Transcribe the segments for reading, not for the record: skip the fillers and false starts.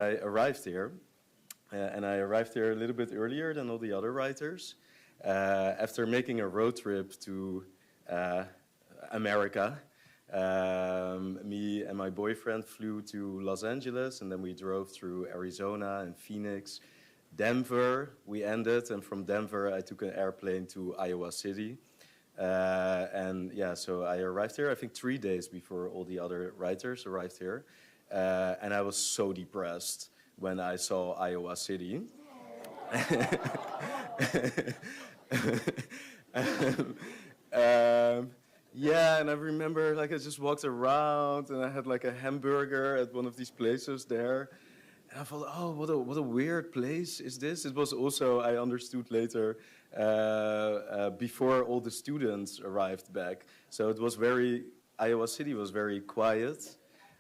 I arrived here, and I arrived here a little bit earlier than all the other writers. After making a road trip to America, me and my boyfriend flew to Los Angeles, and then we drove through Arizona and Phoenix, Denver. We ended, and from Denver, I took an airplane to Iowa City. And yeah, so I arrived here, I think 3 days before all the other writers arrived here. And I was so depressed when I saw Iowa City. Yeah, and I remember like I just walked around and I had like a hamburger at one of these places there. And I thought, oh, what a weird place is this? It was also, I understood later, before all the students arrived back. So it was Iowa City was very quiet.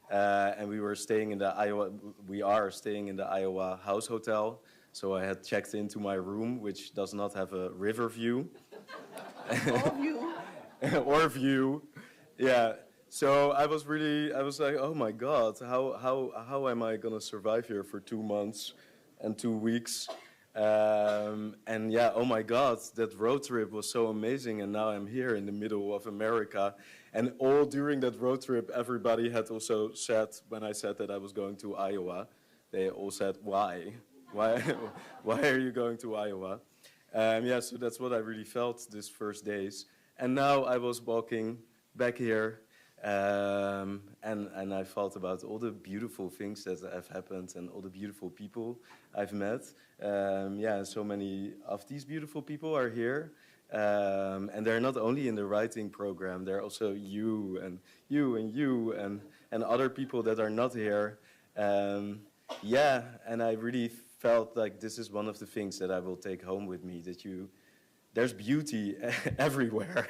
And we are staying in the Iowa House Hotel. So I had checked into my room, which does not have a river view. Or view. Or view, yeah. So I was like, oh my God, how am I gonna survive here for 2 months and 2 weeks? And yeah, oh my God, that road trip was so amazing, and now I'm here in the middle of America. And all during that road trip, everybody had also said, when I said that I was going to Iowa, they all said, why? Why are you going to Iowa? Yeah, so that's what I really felt these first days. And now I was walking back here, and I thought about all the beautiful things that have happened and all the beautiful people I've met. Yeah, so many of these beautiful people are here. And they're not only in the writing program, they're also you and you and you and other people that are not here. Yeah, and I really felt like this is one of the things that I will take home with me, that there's beauty everywhere,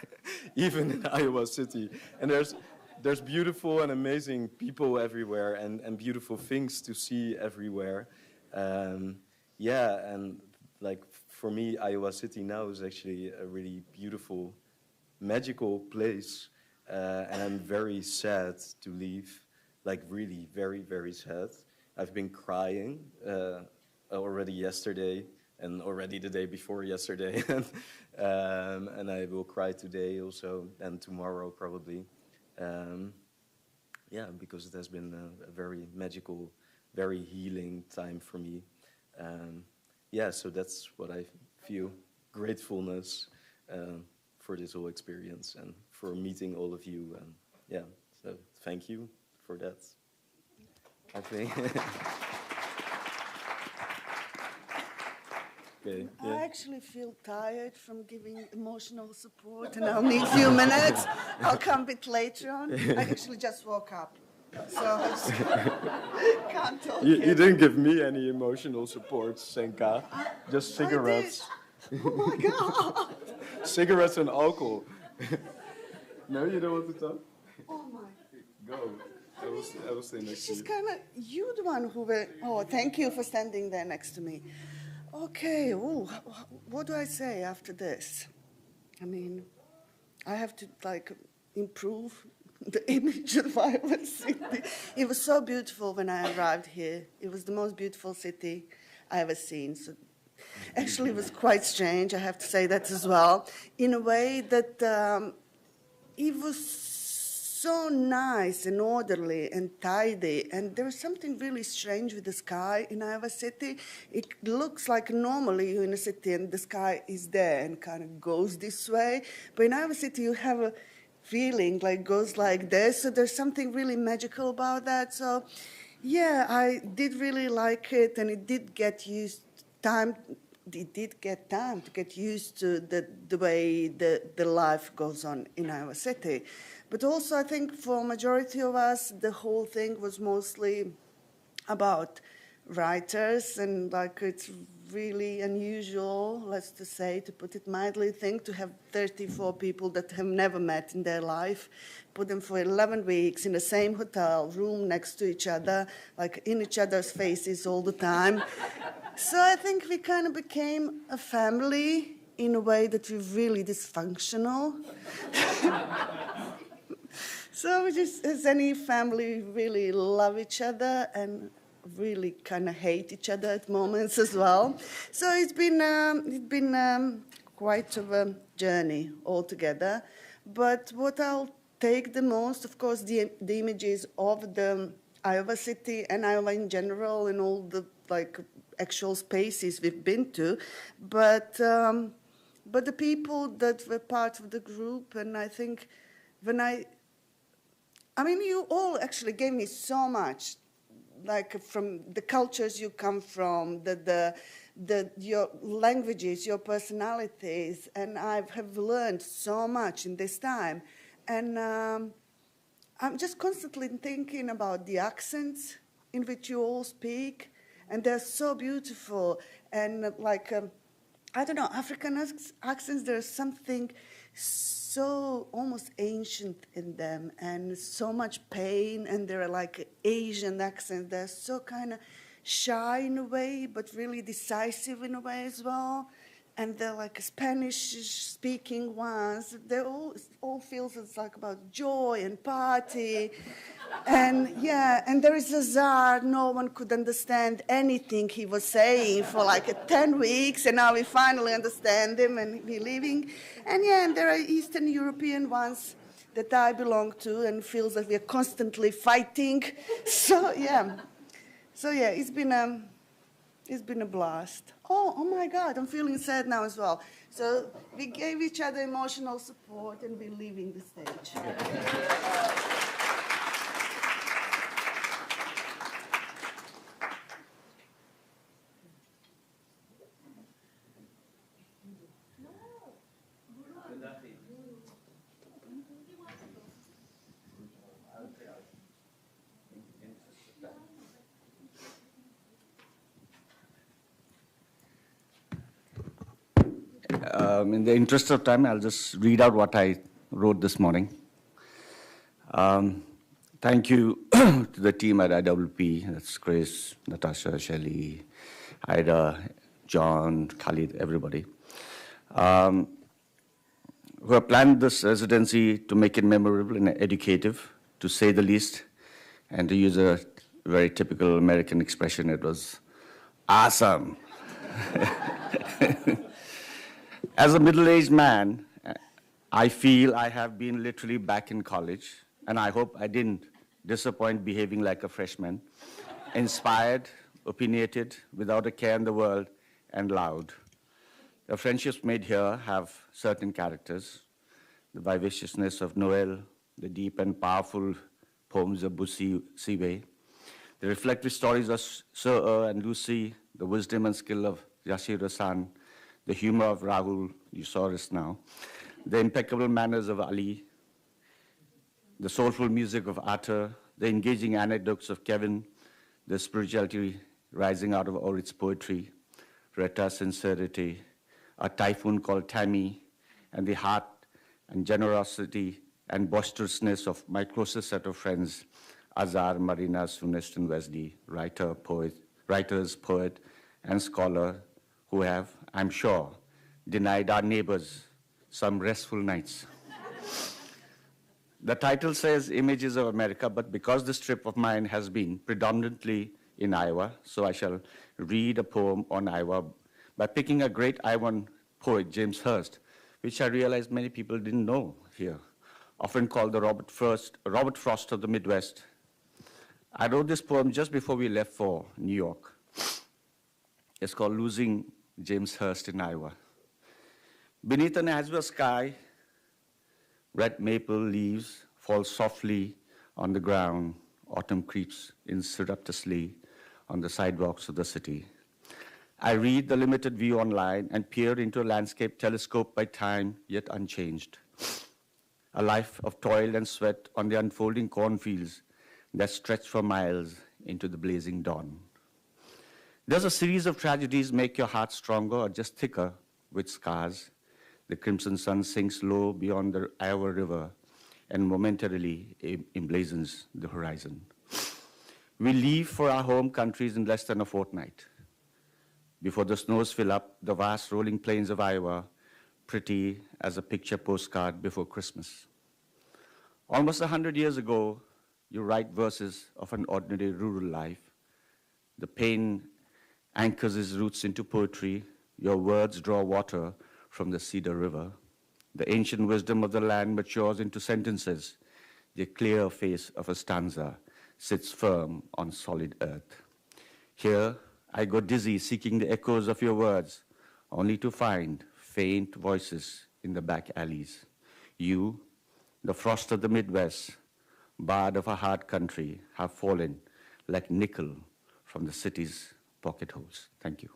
even in Iowa City. And there's beautiful and amazing people everywhere and beautiful things to see everywhere. Yeah, and like for me, Iowa City now is actually a really beautiful, magical place. And I'm very sad to leave, like really very, very sad. I've been crying already yesterday, and already the day before yesterday, and I will cry today also, and tomorrow probably. Yeah, because it has been a very magical, very healing time for me. Yeah, so that's what I feel, gratefulness for this whole experience and for meeting all of you. And yeah, so thank you for that, I think. Okay, yeah. I actually feel tired from giving emotional support, and I'll need a few minutes. I'll come a bit later on. I actually just woke up, so I just can't talk You yet. didn't give me any emotional support, Senka. Just cigarettes. Oh my God! Cigarettes and alcohol. No, you don't want to talk? Oh my. Go. I will stay next to She's you. kind of, you the one who will, oh, thank you for standing there next to me. Okay, ooh, what do I say after this? I mean, I have to, like, improve the image of Iowa City. It was so beautiful when I arrived here. It was the most beautiful city I ever seen. So actually, it was quite strange, I have to say that as well, in a way that it was so nice and orderly and tidy, and there was something really strange with the sky in Iowa City. It looks like normally you're in a city and the sky is there and kind of goes this way, but in Iowa City you have a feeling like goes like this, so there's something really magical about that. So yeah, I did really like it, and it did get time to get used to the way the life goes on in Iowa City. But also, I think for a majority of us, the whole thing was mostly about writers, and like it's really unusual, let's just say, to put it mildly, thing to have 34 people that have never met in their life, put them for 11 weeks in the same hotel room next to each other, like in each other's faces all the time. So I think we kind of became a family in a way that we're really dysfunctional. So we just, as any family, really love each other, and really kind of hate each other at moments as well. So it's been quite of a journey altogether. But what I'll take the most, of course, the images of the Iowa city and Iowa in general and all the like actual spaces we've been to, but the people that were part of the group, and I think when I mean, you all actually gave me so much, like from the cultures you come from, your languages, your personalities, and I have learned so much in this time. And I'm just constantly thinking about the accents in which you all speak, and they're so beautiful. And like, I don't know, African accents, there's something so almost ancient in them, and so much pain, and they're like Asian accents. They're so kind of shy in a way, but really decisive in a way as well. And they're like Spanish-speaking ones. They all feels it's like about joy and party. And yeah, and there is a czar. No one could understand anything he was saying for like 10 weeks, and now we finally understand him, and we're leaving. And yeah, and there are Eastern European ones that I belong to, and feels that we are constantly fighting. So yeah, it's been a blast. Oh my God, I'm feeling sad now as well. So we gave each other emotional support, and we're leaving the stage. In the interest of time, I'll just read out what I wrote this morning. Thank you to the team at IWP. That's Chris, Natasha, Shelley, Ida, John, Khalid, everybody, who have planned this residency to make it memorable and educative, to say the least, and to use a very typical American expression, it was awesome. As a middle-aged man, I feel I have been literally back in college, and I hope I didn't disappoint behaving like a freshman, inspired, opinionated, without a care in the world, and loud. The friendships made here have certain characters: the vivaciousness of Noel, the deep and powerful poems of Bussy Siwe, the reflective stories of Sir and Lucy, the wisdom and skill of Yashir-san, the humor of Rahul, you saw this now, the impeccable manners of Ali, the soulful music of Arthur, the engaging anecdotes of Kevin, the spirituality rising out of Orit's poetry, Reta's sincerity, a typhoon called Tammy, and the heart and generosity and boisterousness of my closest set of friends, Azar, Marina, Sunist, and Wesley, writers, poet, and scholar, who have, I'm sure, denied our neighbors some restful nights. The title says Images of America, but because this trip of mine has been predominantly in Iowa, so I shall read a poem on Iowa by picking a great Iowan poet, James Hurst, which I realized many people didn't know here, often called the Robert Frost of the Midwest. I wrote this poem just before we left for New York. It's called Losing James Hurst in Iowa. Beneath an azure sky, red maple leaves fall softly on the ground. Autumn creeps in surreptitiously on the sidewalks of the city. I read the limited view online and peer into a landscape telescoped by time, yet unchanged. A life of toil and sweat on the unfolding cornfields that stretch for miles into the blazing dawn. Does a series of tragedies make your heart stronger or just thicker with scars? The crimson sun sinks low beyond the Iowa River and momentarily emblazons the horizon. We leave for our home countries in less than a fortnight. Before the snows fill up the vast rolling plains of Iowa, pretty as a picture postcard before Christmas. Almost 100 years ago, you write verses of an ordinary rural life, The pain anchors its roots into poetry. Your words draw water from the Cedar River. The ancient wisdom of the land matures into sentences. The clear face of a stanza sits firm on solid earth. Here, I go dizzy seeking the echoes of your words, only to find faint voices in the back alleys. You, the frost of the Midwest, bard of a hard country, have fallen like nickel from the city's pocket holes. Thank you.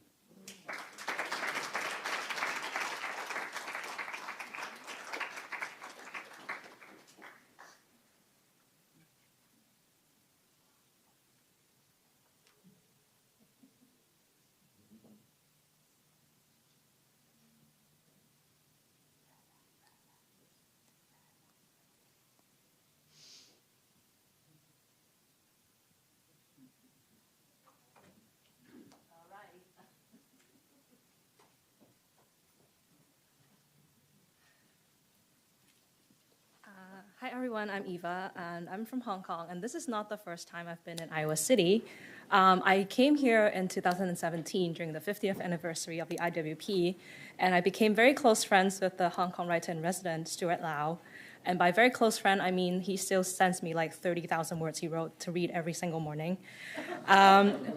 Hi everyone, I'm Eva, and I'm from Hong Kong, and this is not the first time I've been in Iowa City. I came here in 2017 during the 50th anniversary of the IWP, and I became very close friends with the Hong Kong writer in residence, Stuart Lau. And by very close friend, I mean he still sends me like 30,000 words he wrote to read every single morning,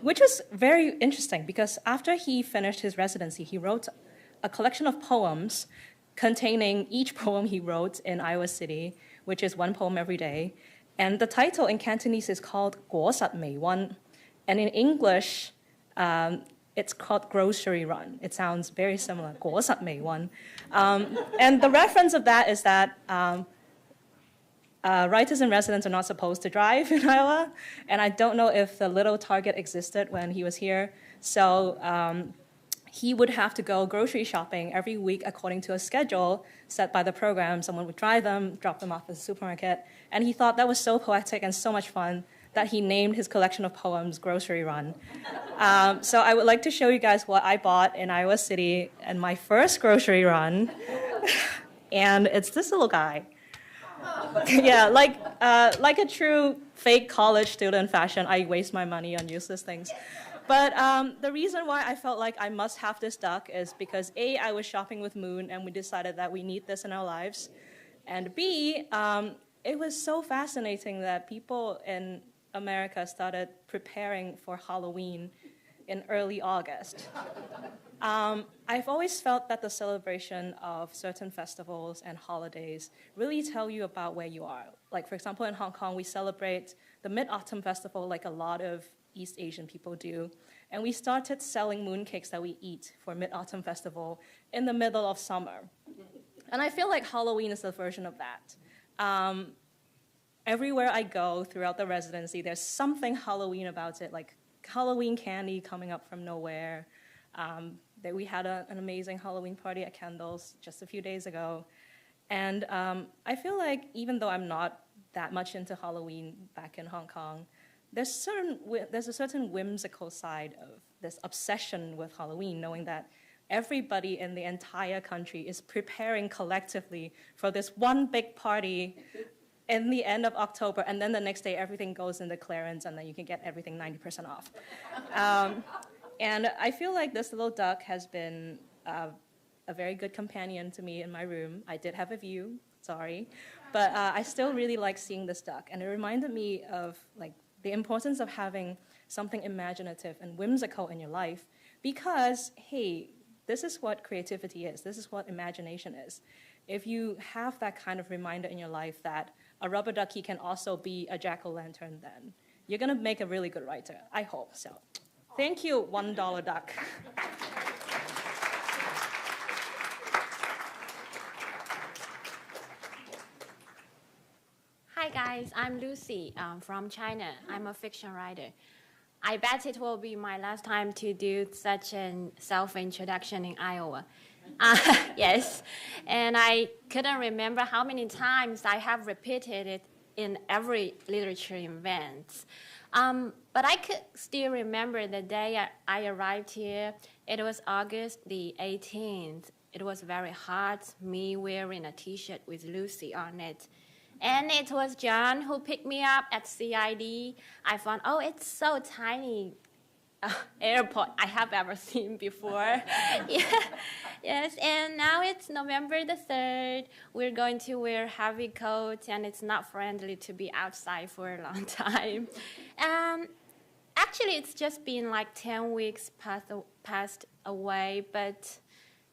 which was very interesting because after he finished his residency, he wrote a collection of poems containing each poem he wrote in Iowa City, which is one poem every day. And the title in Cantonese is called 果實未溫. And in English, it's called Grocery Run. It sounds very similar, 果實未溫. And the reference of that is that writers in residence are not supposed to drive in Iowa. And I don't know if the little Target existed when he was here. So he would have to go grocery shopping every week according to a schedule set by the program. Someone would drive them, drop them off at the supermarket. And he thought that was so poetic and so much fun that he named his collection of poems Grocery Run. So I would like to show you guys what I bought in Iowa City in my first grocery run. And it's this little guy. Yeah, like a true fake college student fashion, I waste my money on useless things. But the reason why I felt like I must have this duck is because A, I was shopping with Moon and we decided that we need this in our lives. And B, it was so fascinating that people in America started preparing for Halloween in early August. I've always felt that the celebration of certain festivals and holidays really tell you about where you are. Like, for example, in Hong Kong, we celebrate the Mid-Autumn Festival like a lot of East Asian people do. And we started selling mooncakes that we eat for Mid-Autumn Festival in the middle of summer. And I feel like Halloween is a version of that. Everywhere I go throughout the residency, there's something Halloween about it, like Halloween candy coming up from nowhere. That we had an amazing Halloween party at Kendall's just a few days ago. And I feel like even though I'm not that much into Halloween back in Hong Kong, there's a certain whimsical side of this obsession with Halloween, knowing that everybody in the entire country is preparing collectively for this one big party in the end of October, and then the next day everything goes into clearance, and then you can get everything 90% off. And I feel like this little duck has been a very good companion to me in my room. I did have a view, sorry, but I still really like seeing this duck, and it reminded me of like the importance of having something imaginative and whimsical in your life because, hey, this is what creativity is. This is what imagination is. If you have that kind of reminder in your life that a rubber ducky can also be a jack-o'-lantern, then you're going to make a really good writer. I hope so. Thank you, $1 duck. Hi guys, I'm Lucy from China. I'm a fiction writer. I bet it will be my last time to do such a self-introduction in Iowa. Yes, and I couldn't remember how many times I have repeated it in every literature event. But I could still remember the day I arrived here. It was August the 18th. It was very hot, me wearing a t-shirt with Lucy on it. And it was John who picked me up at CID. I found, oh, it's so tiny. airport I have ever seen before. Yeah. Yes, and now it's November the 3rd. We're going to wear heavy coats, and it's not friendly to be outside for a long time. Actually, it's just been like 10 weeks passed away, but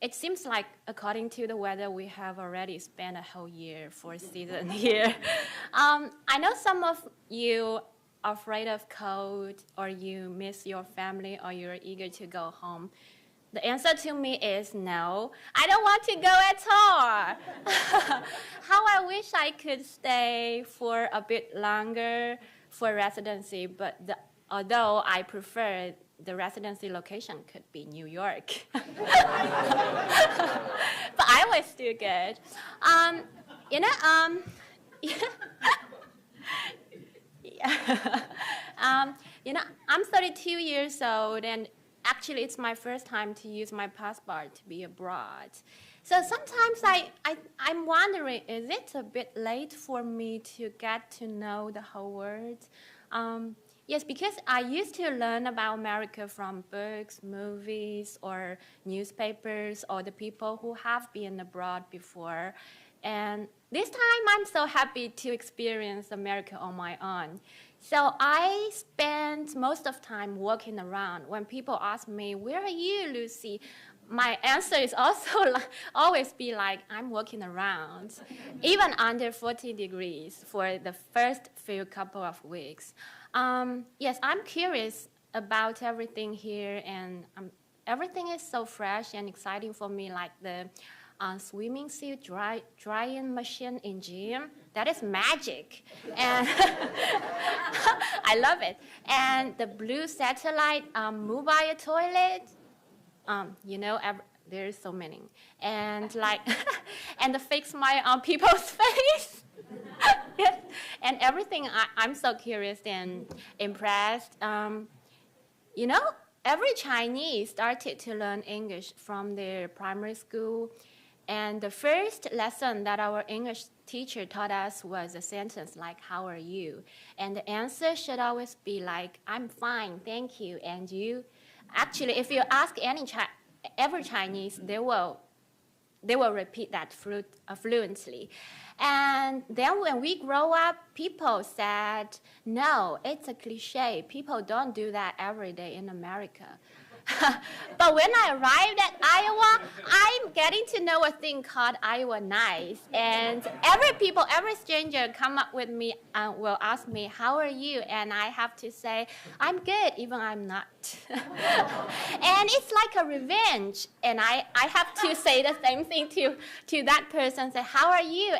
it seems like, according to the weather, we have already spent a whole year, 4 seasons here. I know some of you are afraid of cold, or you miss your family, or you're eager to go home. The answer to me is no. I don't want to go at all. How I wish I could stay for a bit longer for residency, but although I prefer the residency location could be New York. But I was still good. I'm 32 years old, and actually it's my first time to use my passport to be abroad. So sometimes I'm wondering, is it a bit late for me to get to know the whole world? Yes, because I used to learn about America from books, movies, or newspapers, or the people who have been abroad before. And this time, I'm so happy to experience America on my own. So I spend most of the time walking around. When people ask me, "Where are you, Lucy?" my answer is also always be like, I'm walking around, even under 40 degrees for the first few couple of weeks. Yes, I'm curious about everything here, and everything is so fresh and exciting for me, like the swimming suit drying machine in gym. That is magic, and I love it. And the blue satellite mobile toilet, there's so many, and and the fake smile on people's face. Yes. And everything, I'm so curious and impressed. Every Chinese started to learn English from their primary school. And the first lesson that our English teacher taught us was a sentence like, "How are you?" And the answer should always be like, "I'm fine, thank you." And you, actually, if you ask every Chinese, they will repeat that fluently. And then when we grow up, people said, "No, it's a cliche. People don't do that every day in America." But when I arrived at Iowa, I'm getting to know a thing called Iowa Nice. And every stranger come up with me and will ask me, "How are you?" And I have to say, "I'm good," even I'm not. And it's like a revenge. And I have to say the same thing to that person, say, "How are you?"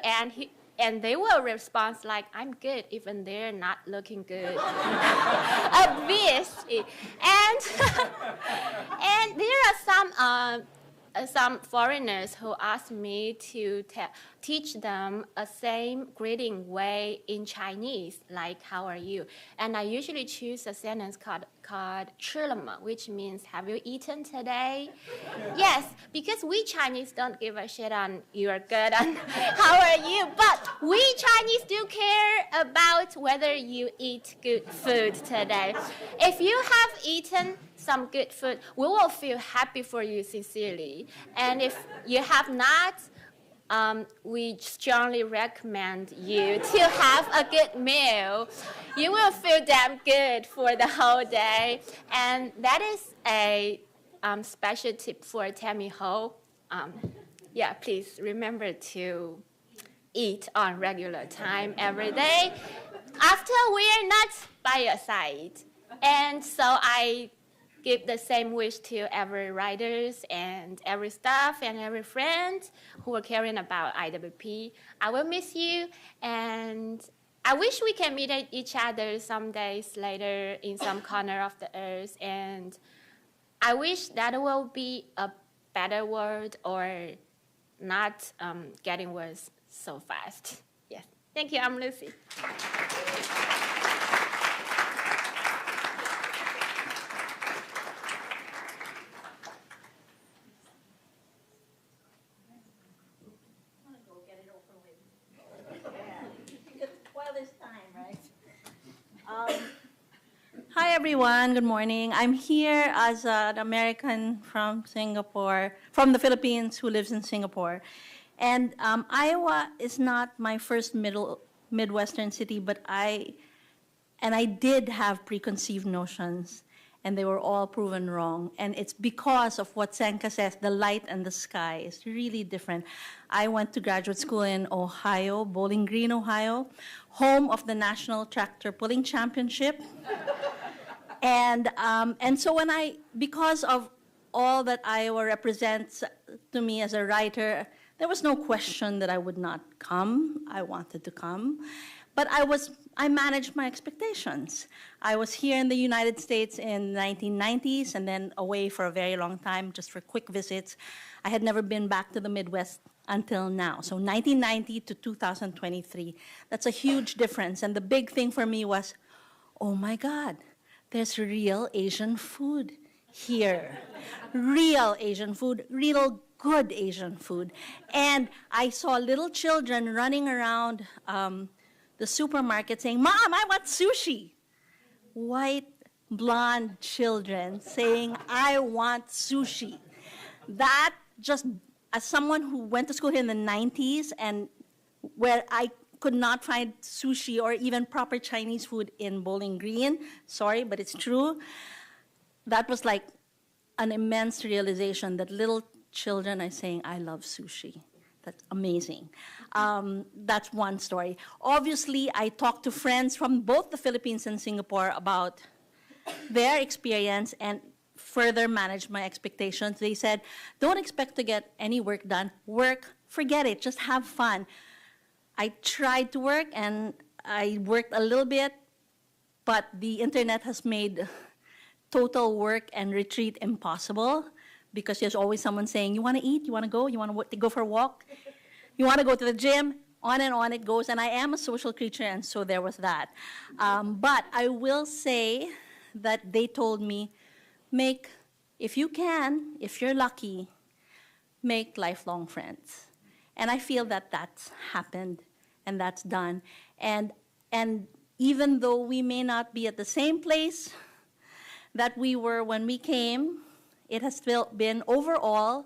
And they will respond like, "I'm good," even they're not looking good. Obviously. And there are some foreigners who ask me to teach them a same greeting way in Chinese, like "How are you?" And I usually choose a sentence called 吃了吗, which means "Have you eaten today?" Yes, because we Chinese don't give a shit on "you're good" and "how are you?" But we Chinese do care about whether you eat good food today. If you have eaten some good food, we will feel happy for you sincerely. And if you have not, we strongly recommend you to have a good meal. You will feel damn good for the whole day. And that is a special tip for Tammy Ho. Please remember to eat on regular time every day after we are not by your side. And so I give the same wish to every writers and every staff and every friend who are caring about IWP. I will miss you, and I wish we can meet each other some days later in some corner of the earth. And I wish that will be a better world, or not getting worse so fast. Yes. Thank you. I'm Lucy. Hi everyone. Good morning. I'm here as an American from Singapore, from the Philippines, who lives in Singapore. And Iowa is not my first Midwestern city, but I did have preconceived notions, and they were all proven wrong. And it's because of what Senka says, the light and the sky is really different. I went to graduate school in Ohio, Bowling Green, Ohio, home of the National Tractor Pulling Championship. And so because of all that Iowa represents to me as a writer, there was no question that I would not come. I wanted to come. But I managed my expectations. I was here in the United States in the 1990s and then away for a very long time, just for quick visits. I had never been back to the Midwest until now. So 1990 to 2023. That's a huge difference. And the big thing for me was, oh my God, there's real Asian food here. Real Asian food, real good Asian food. And I saw little children running around the supermarket saying, Mom, I want sushi. White, blonde children saying, I want sushi. That just, as someone who went to school here in the 90s and where I could not find sushi or even proper Chinese food in Bowling Green, sorry, but it's true, that was like an immense realization that little children are saying, I love sushi. That's amazing. That's one story. Obviously, I talked to friends from both the Philippines and Singapore about their experience and further managed my expectations. They said, don't expect to get any work done. Work, forget it, just have fun. I tried to work and I worked a little bit, but the internet has made total work and retreat impossible because there's always someone saying, you want to eat, you want to go, you want to go for a walk, you want to go to the gym, on and on it goes. And I am a social creature, and so there was that. But I will say that they told me, if you can, if you're lucky, make lifelong friends. And I feel that that's happened and that's done. And even though we may not be at the same place that we were when we came, it has still been overall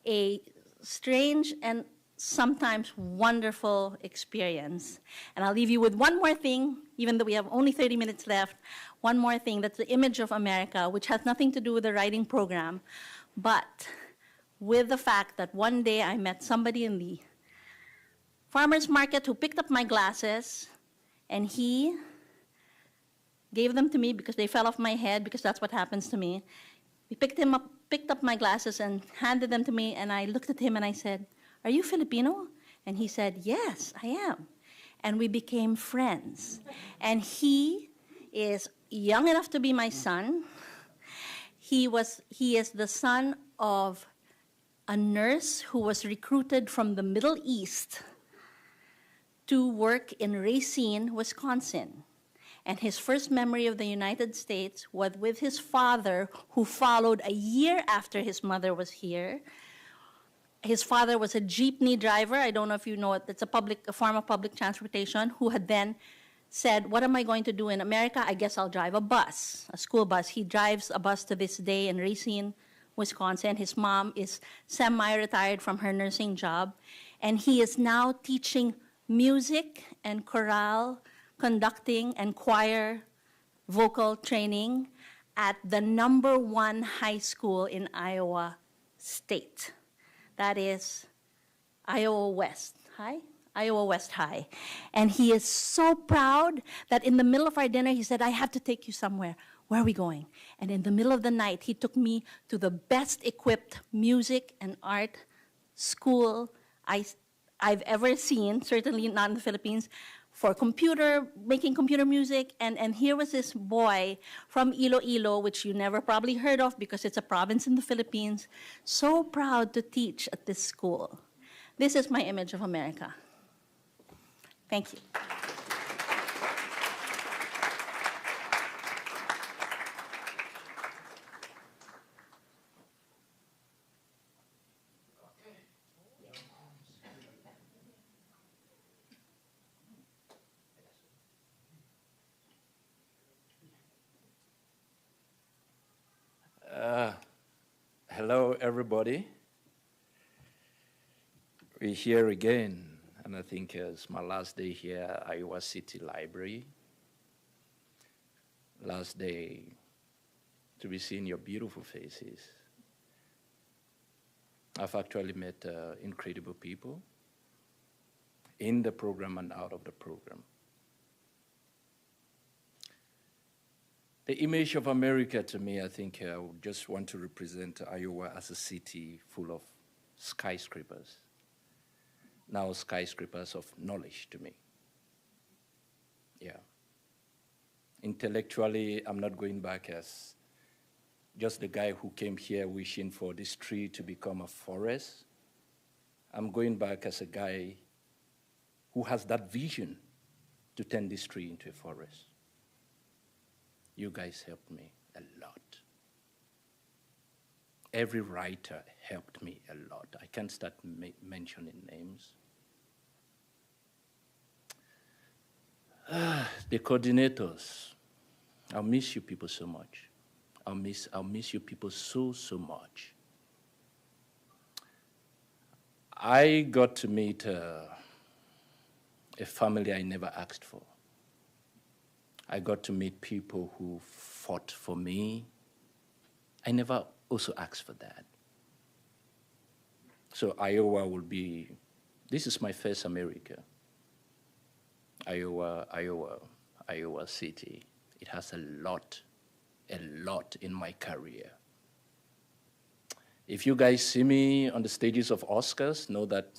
a strange and sometimes wonderful experience. And I'll leave you with one more thing, even though we have only 30 minutes left, one more thing, that's the image of America, which has nothing to do with the writing program, but with the fact that one day I met somebody in the farmer's market who picked up my glasses, and he gave them to me because they fell off my head, because that's what happens to me. He picked up my glasses and handed them to me, and I looked at him and I said, are you Filipino? And he said, yes, I am. And we became friends. And he is young enough to be my son. He is the son of a nurse who was recruited from the Middle East to work in Racine, Wisconsin. And his first memory of the United States was with his father, who followed a year after his mother was here. His father was a jeepney driver. I don't know if you know it. It's a form of public transportation, who had then said, what am I going to do in America? I guess I'll drive a bus, a school bus. He drives a bus to this day in Racine, Wisconsin. His mom is semi-retired from her nursing job. And he is now teaching music and chorale conducting and choir vocal training at the #1 high school in Iowa State. That is Iowa West High. Iowa West High. And he is so proud that in the middle of our dinner, he said, I have to take you somewhere. Where are we going? And in the middle of the night, he took me to the best equipped music and art school I've ever seen, certainly not in the Philippines, for making computer music. And here was this boy from Iloilo, which you never probably heard of because it's a province in the Philippines, so proud to teach at this school. This is my image of America. Thank you. Hello, everybody. We're here again, and I think it's my last day here at Iowa City Library. Last day to be seeing your beautiful faces. I've actually met incredible people in the program and out of the program. The image of America to me, I think I would just want to represent Iowa as a city full of skyscrapers. Now skyscrapers of knowledge to me. Yeah. Intellectually, I'm not going back as just the guy who came here wishing for this tree to become a forest. I'm going back as a guy who has that vision to turn this tree into a forest. You guys helped me a lot. Every writer helped me a lot. I can't start mentioning names. The coordinators, I'll miss you people so much. I'll miss you people so much. I got to meet a family I never asked for. I got to meet people who fought for me. I never also asked for that. So Iowa will be, this is my first America. Iowa City. It has a lot in my career. If you guys see me on the stages of Oscars, know that,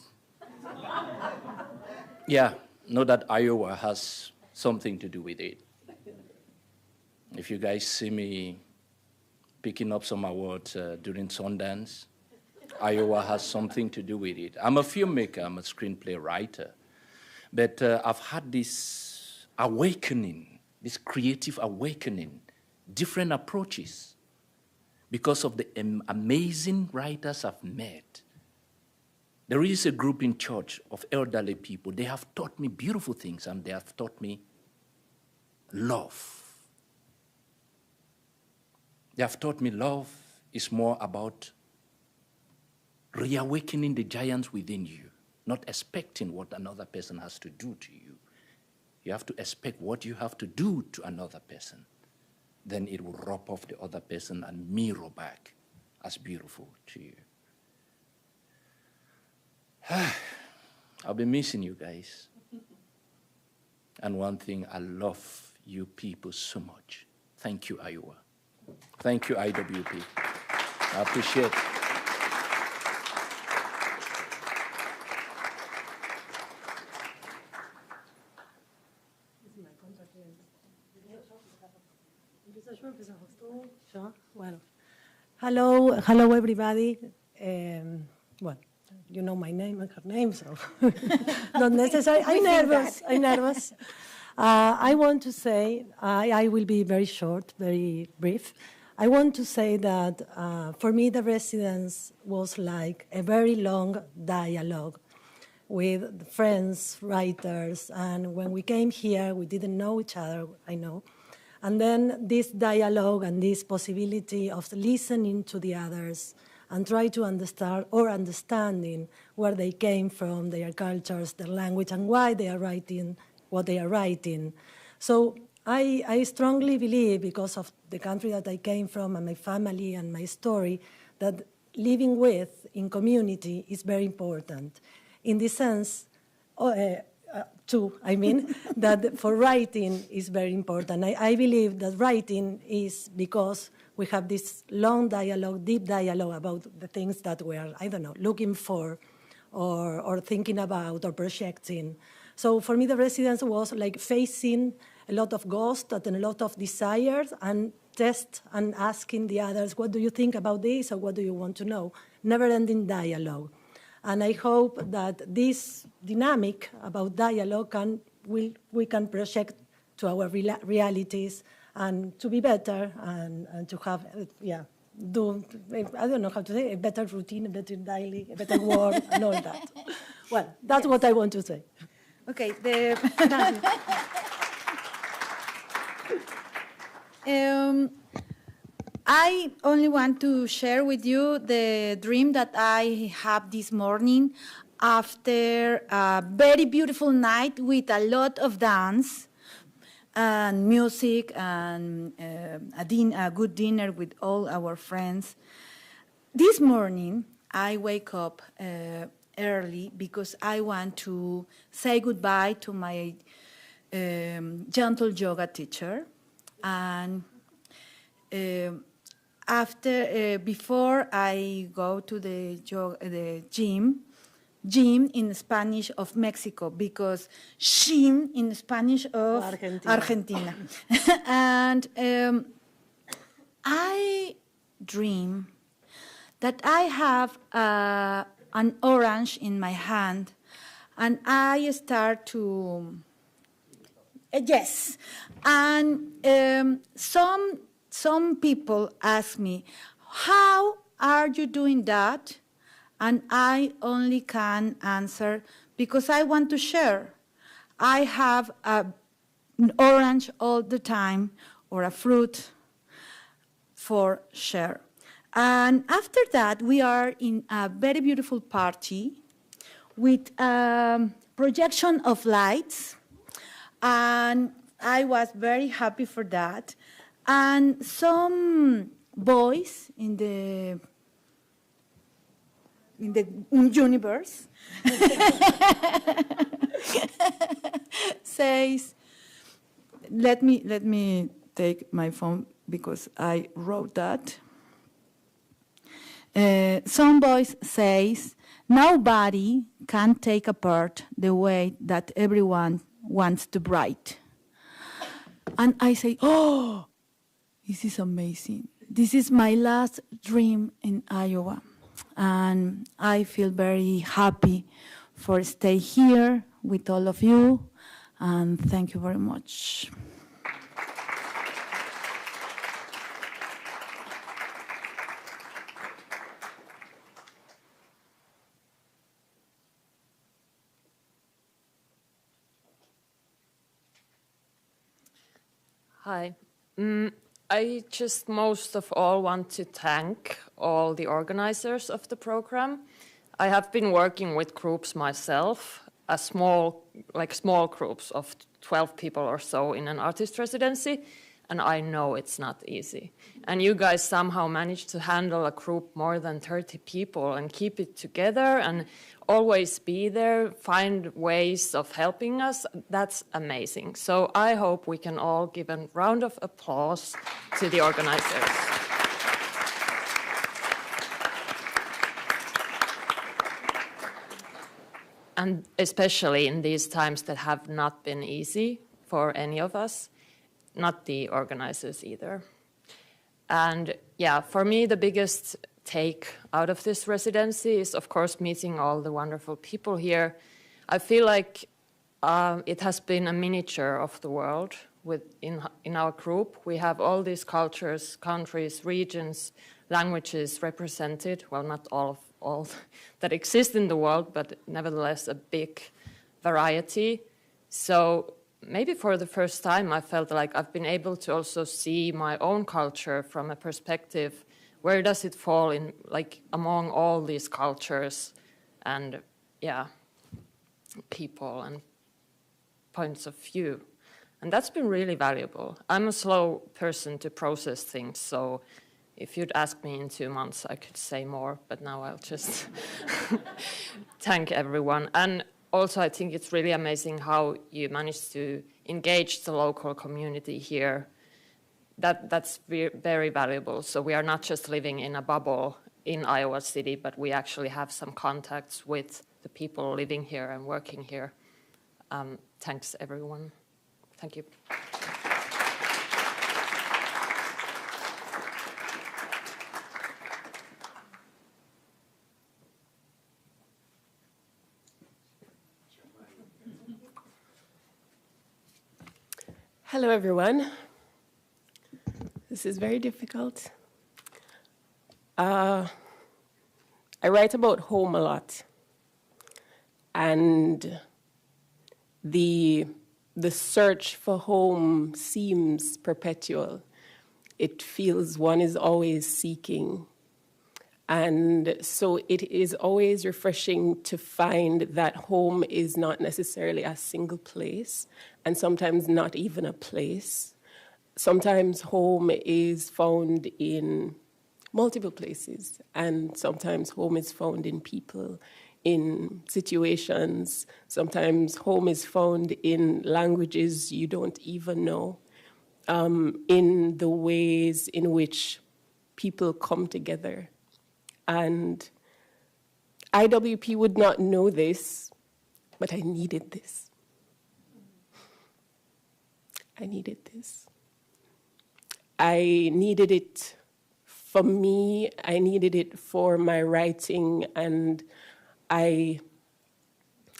know that Iowa has something to do with it. If you guys see me picking up some awards during Sundance, Iowa has something to do with it. I'm a filmmaker, I'm a screenplay writer, but I've had this awakening, this creative awakening, different approaches because of the amazing writers I've met. There is a group in church of elderly people. They have taught me beautiful things, and they have taught me love. They have taught me love is more about reawakening the giants within you, not expecting what another person has to do to you. You have to expect what you have to do to another person. Then it will rub off the other person and mirror back as beautiful to you. I'll be missing you guys. And one thing, I love you people so much. Thank you, Iowa. Thank you, IWP. I appreciate it. Hello, everybody. Well, you know my name and her name, so not necessary. I'm nervous. I want to say, I will be very short, very brief. I want to say that for me, the residence was like a very long dialogue with friends, writers, and when we came here, we didn't know each other, I know. And then this dialogue and this possibility of listening to the others and try to understand or understanding where they came from, their cultures, their language, and why they are writing what they are writing. So I strongly believe, because of the country that I came from and my family and my story, that living with in community is very important. In this sense, that for writing is very important. I believe that writing is because we have this long dialogue, deep dialogue about the things that we are, I don't know, looking for or thinking about or projecting. So for me, the residence was like facing a lot of ghosts and a lot of desires and test and asking the others, what do you think about this or what do you want to know? Never-ending dialogue. And I hope that this dynamic about dialogue we can project to our realities and to be better and to have, do, I don't know how to say, a better routine, a better daily, a better work, and all that. Well, that's what I want to say. Okay. I only want to share with you the dream that I have this morning after a very beautiful night with a lot of dance and music and a good dinner with all our friends. This morning, I wake up early because I want to say goodbye to my gentle yoga teacher. And before I go to the gym in Spanish of Mexico, because gym in Spanish of Argentina. And I dream that I have an orange in my hand, and I start to, yes, and some people ask me, how are you doing that? And I only can answer, because I want to share. I have an orange all the time, or a fruit for share. And after that, we are in a very beautiful party with a projection of lights. And I was very happy for that. And some boys in the universe says, let me take my phone because I wrote that. Some voice says, nobody can take apart the way that everyone wants to write. And I say, oh, this is amazing. This is my last dream in Iowa. And I feel very happy for stay here with all of you. And thank you very much. Hi. I just most of all want to thank all the organizers of the program. I have been working with groups myself, small groups of 12 people or so in an artist residency, and I know it's not easy. And you guys somehow managed to handle a group more than 30 people and keep it together and always be there, find ways of helping us. That's amazing. So I hope we can all give a round of applause to the organizers. And especially in these times that have not been easy for any of us, not the organizers either. And yeah, for me, the biggest take out of this residency is, of course, meeting all the wonderful people here. I feel like it has been a miniature of the world in our group. We have all these cultures, countries, regions, languages represented. Well, not all that exist in the world, but nevertheless a big variety. So maybe for the first time, I felt like I've been able to also see my own culture from a perspective. Where does it fall in, like, among all these cultures and, yeah, people and points of view? And that's been really valuable. I'm a slow person to process things, so if you'd ask me in 2 months, I could say more, but now I'll just thank everyone. And also, I think it's really amazing how you managed to engage the local community here. That's very valuable. So we are not just living in a bubble in Iowa City, but we actually have some contacts with the people living here and working here. Thanks, everyone. Thank you. Hello, everyone. This is very difficult. I write about home a lot, and the search for home seems perpetual. it feels one is always seeking. And so it is always refreshing to find that home is not necessarily a single place, and sometimes not even a place. Sometimes home is found in multiple places, and sometimes home is found in people, in situations. Sometimes home is found in languages you don't even know, in the ways in which people come together. And IWP would not know this, but I needed this. I needed this. I needed it for me, I needed it for my writing, and I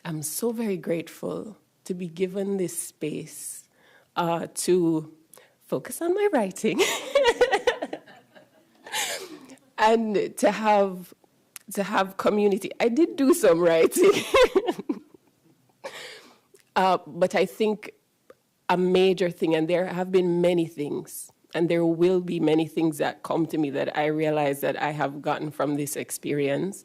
am so very grateful to be given this space to focus on my writing and to have community. I did do some writing, but I think a major thing, and there have been many things, and there will be many things that come to me that I realize that I have gotten from this experience.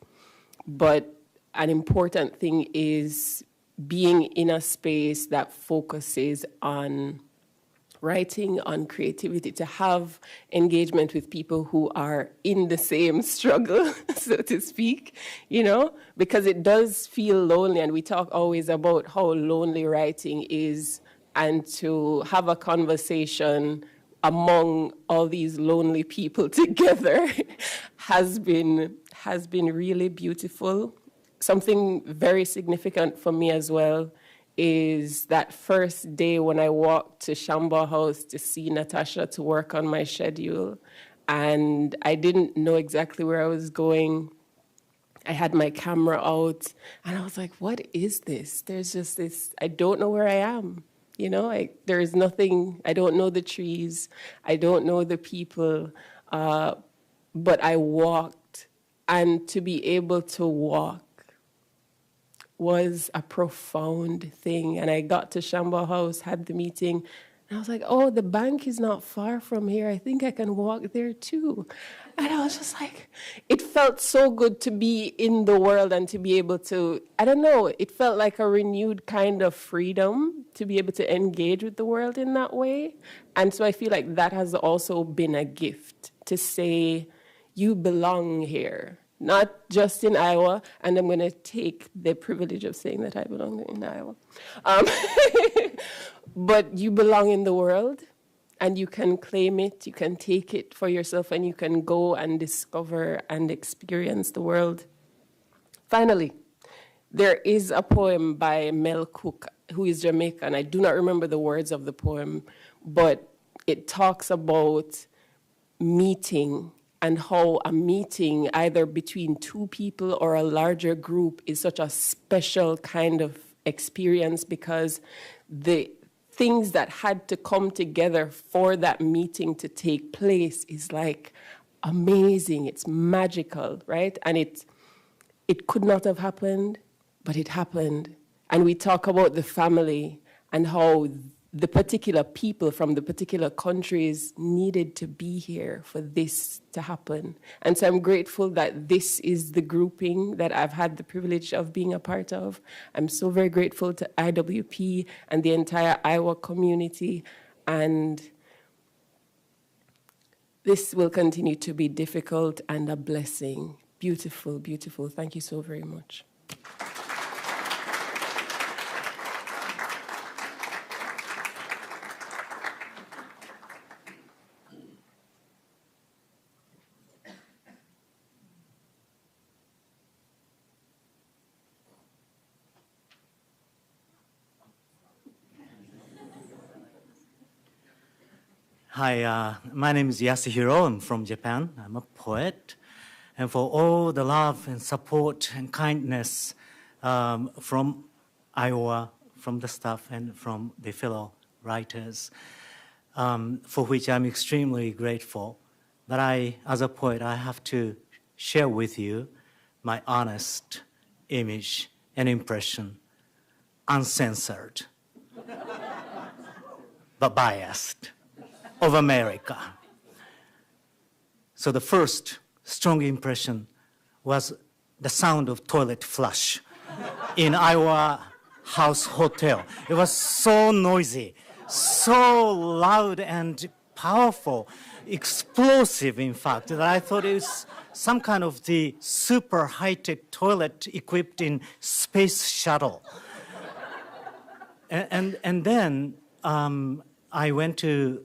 But an important thing is being in a space that focuses on writing, on creativity, to have engagement with people who are in the same struggle, so to speak, you know, because it does feel lonely. And we talk always about how lonely writing is, and to have a conversation among all these lonely people together has been really beautiful. Something very significant for me as well is that first day when I walked to Shamba House to see Natasha to work on my schedule, and I didn't know exactly where I was going. I had my camera out, and I was like, what is this? There's just this, I don't know where I am. You know, there is nothing, I don't know the trees, I don't know the people, but I walked, and to be able to walk was a profound thing. And I got to Shamba House, had the meeting, and I was like, oh, the bank is not far from here. I think I can walk there too. And I was just like, it felt so good to be in the world and to be able to, I don't know, it felt like a renewed kind of freedom to be able to engage with the world in that way. And so I feel like that has also been a gift to say, you belong here, not just in Iowa. And I'm going to take the privilege of saying that I belong in Iowa. But you belong in the world. And you can claim it, you can take it for yourself, and you can go and discover and experience the world. Finally, there is a poem by Mel Cook, who is Jamaican. I do not remember the words of the poem, but it talks about meeting and how a meeting either between two people or a larger group is such a special kind of experience, because the things that had to come together for that meeting to take place is like amazing, it's magical, right? And it could not have happened, but it happened. And we talk about the family and how the particular people from the particular countries needed to be here for this to happen. And so I'm grateful that this is the grouping that I've had the privilege of being a part of. I'm so very grateful to IWP and the entire Iowa community. And this will continue to be difficult and a blessing. Beautiful, beautiful. Thank you so very much. Hi, my name is Yasuhiro. I'm from Japan. I'm a poet. And for all the love and support and kindness from Iowa, from the staff and from the fellow writers, for which I'm extremely grateful. But as a poet, I have to share with you my honest image and impression, uncensored, but biased, of America. So the first strong impression was the sound of toilet flush in our house hotel. It was so noisy, so loud and powerful, explosive, in fact, that I thought it was some kind of the super high-tech toilet equipped in space shuttle. And then I went to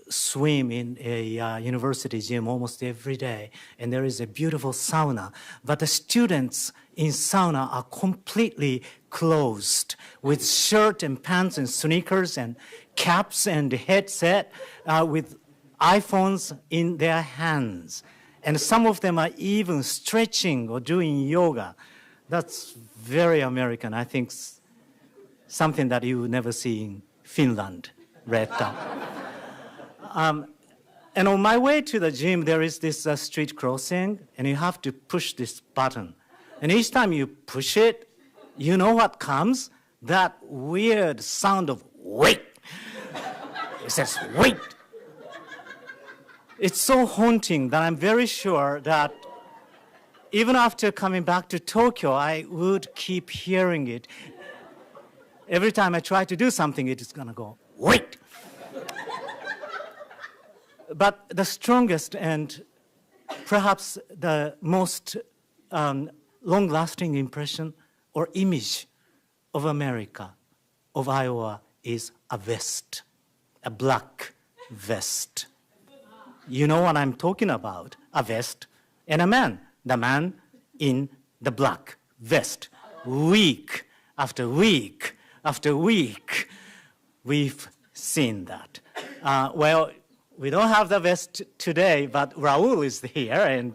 swim in a university gym almost every day, and there is a beautiful sauna. But the students in sauna are completely closed with shirt and pants and sneakers and caps and headset with iPhones in their hands. And some of them are even stretching or doing yoga. That's very American. I think something that you would never see in Finland, Red Town. And on my way to the gym, there is this street crossing, and you have to push this button. And each time you push it, you know what comes? That weird sound of wait. It says wait. It's so haunting that I'm very sure that even after coming back to Tokyo, I would keep hearing it. Every time I try to do something, it is going to go, wait. But the strongest and perhaps the most long-lasting impression or image of America, of Iowa, is a vest, a black vest. You know what I'm talking about, a vest and a man, the man in the black vest. Week after week after week, we've seen that. Well, we don't have the vest today, but Raul is here, and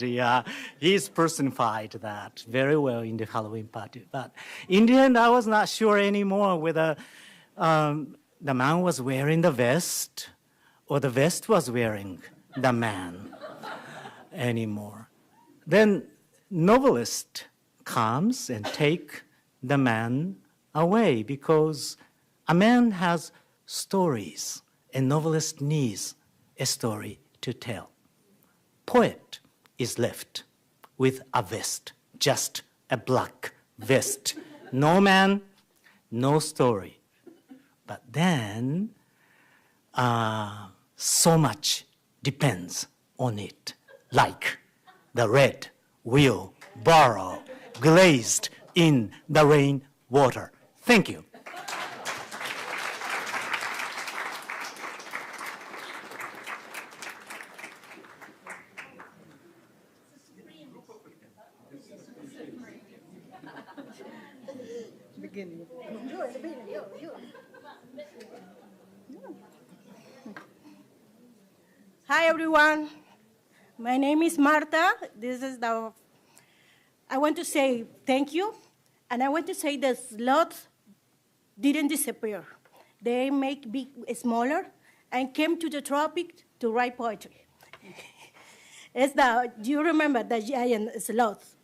he's personified that very well in the Halloween party. But in the end, I was not sure anymore whether the man was wearing the vest or the vest was wearing the man anymore. Then novelist comes and take the man away because a man has stories and novelist needs a story to tell. Poet is left with a vest, just a black vest. No man, no story. But then so much depends on it, like the red wheelbarrow glazed in the rain water. Thank you. Hi everyone, my name is Marta. I want to say thank you, and I want to say the sloths didn't disappear. They make big smaller and came to the tropics to write poetry. Do you remember the giant sloth?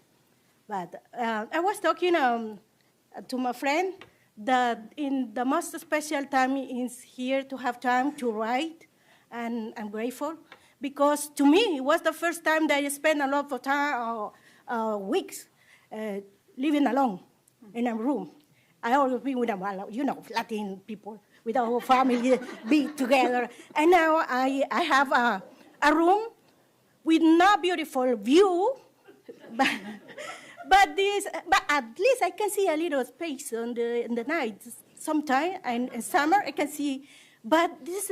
But I was talking to my friend that in the most special time is here to have time to write. And I'm grateful because to me, it was the first time that I spent a lot of time, weeks, living alone in a room. I always been with Latin people, with our whole family, be together. And now I have a room with no beautiful view, but at least I can see a little space in the night. Sometimes, and in summer, I can see. But this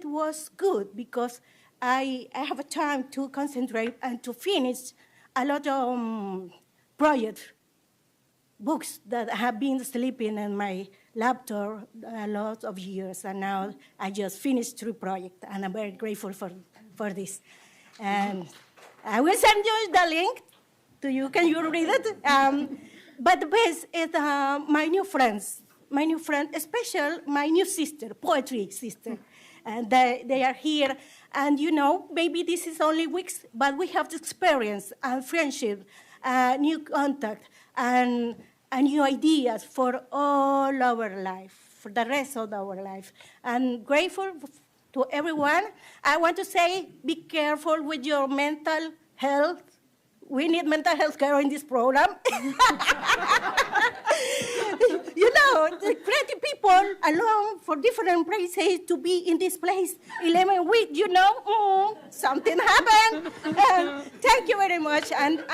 was good because I have a time to concentrate and to finish a lot of projects, books that have been sleeping in my laptop a lot of years, and now I just finished 3 projects, and I'm very grateful for this. And I will send you the link to you. Can you read it? But the best is my new friends. My new friend, especially my new sister, poetry sister. And they are here. And maybe this is only weeks, but we have the experience and friendship, new contact, and new ideas for all our life, for the rest of our life. And grateful to everyone. I want to say, be careful with your mental health. We need mental health care in this program. You know, the creative people alone for different places to be in this place 11 weeks, you know, something happened. Thank you very much. And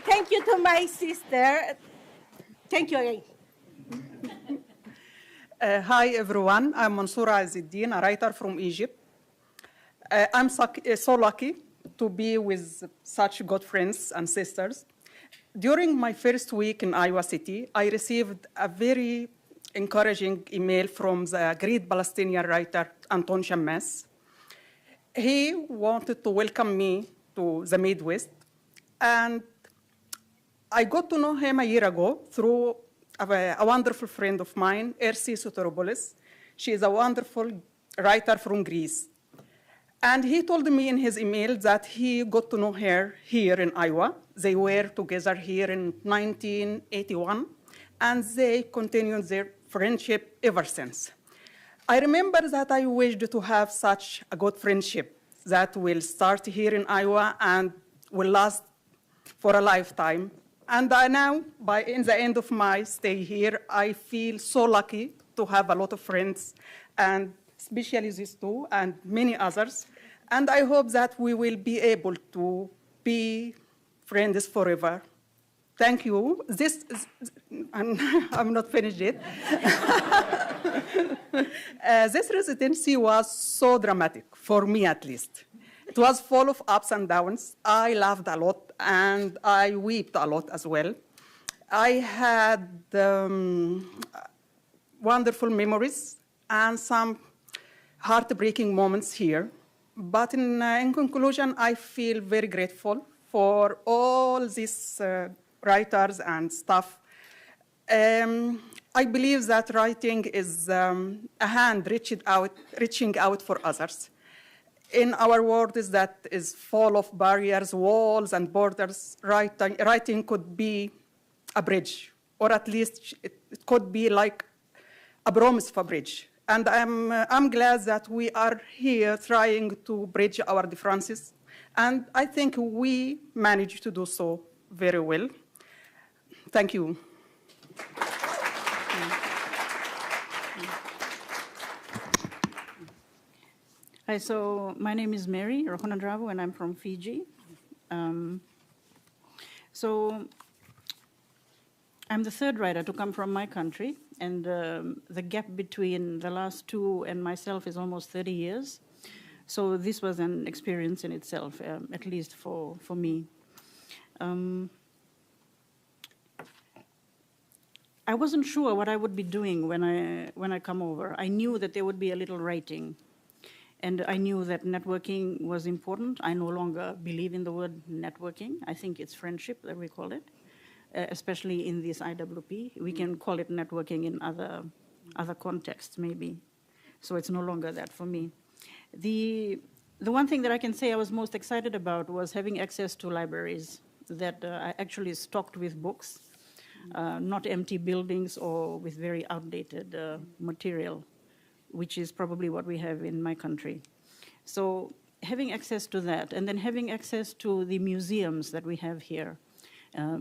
thank you to my sister. Thank you again. Hi, everyone. I'm Mansoura Azzeddin, a writer from Egypt. I'm so lucky to be with such good friends and sisters. During my first week in Iowa City, I received a very encouraging email from the great Palestinian writer Anton Shammas. He wanted to welcome me to the Midwest, and I got to know him a year ago through a wonderful friend of mine, Ersi Soteropoulos. She is a wonderful writer from Greece. And he told me in his email that he got to know her here in Iowa. They were together here in 1981, and they continued their friendship ever since. I remember that I wished to have such a good friendship that will start here in Iowa and will last for a lifetime. And now, in the end of my stay here, I feel so lucky to have a lot of friends, and especially these two and many others. And I hope that we will be able to be friends forever. Thank you. I'm not finished yet. This residency was so dramatic, for me at least. It was full of ups and downs. I laughed a lot, and I wept a lot as well. I had wonderful memories and some heartbreaking moments here. But in conclusion, I feel very grateful for all these writers and staff. I believe that writing is a hand reaching out for others. In our world that is full of barriers, walls, and borders, writing could be a bridge, or at least it could be like a promise for a bridge. And I'm glad that we are here trying to bridge our differences. And I think we managed to do so very well. Thank you. Hi, so my name is Mary Rohonandravu, and I'm from Fiji. So I'm the third writer to come from my country, and the gap between the last two and myself is almost 30 years. So this was an experience in itself, at least for me. I wasn't sure what I would be doing when I come over. I knew that there would be a little writing, and I knew that networking was important. I no longer believe in the word networking. I think it's friendship that we call it. Especially in this IWP. We can call it networking in other contexts, maybe. So it's no longer that for me. The one thing that I can say I was most excited about was having access to libraries that I actually stocked with books, not empty buildings or with very outdated material, which is probably what we have in my country. So having access to that, and then having access to the museums that we have here,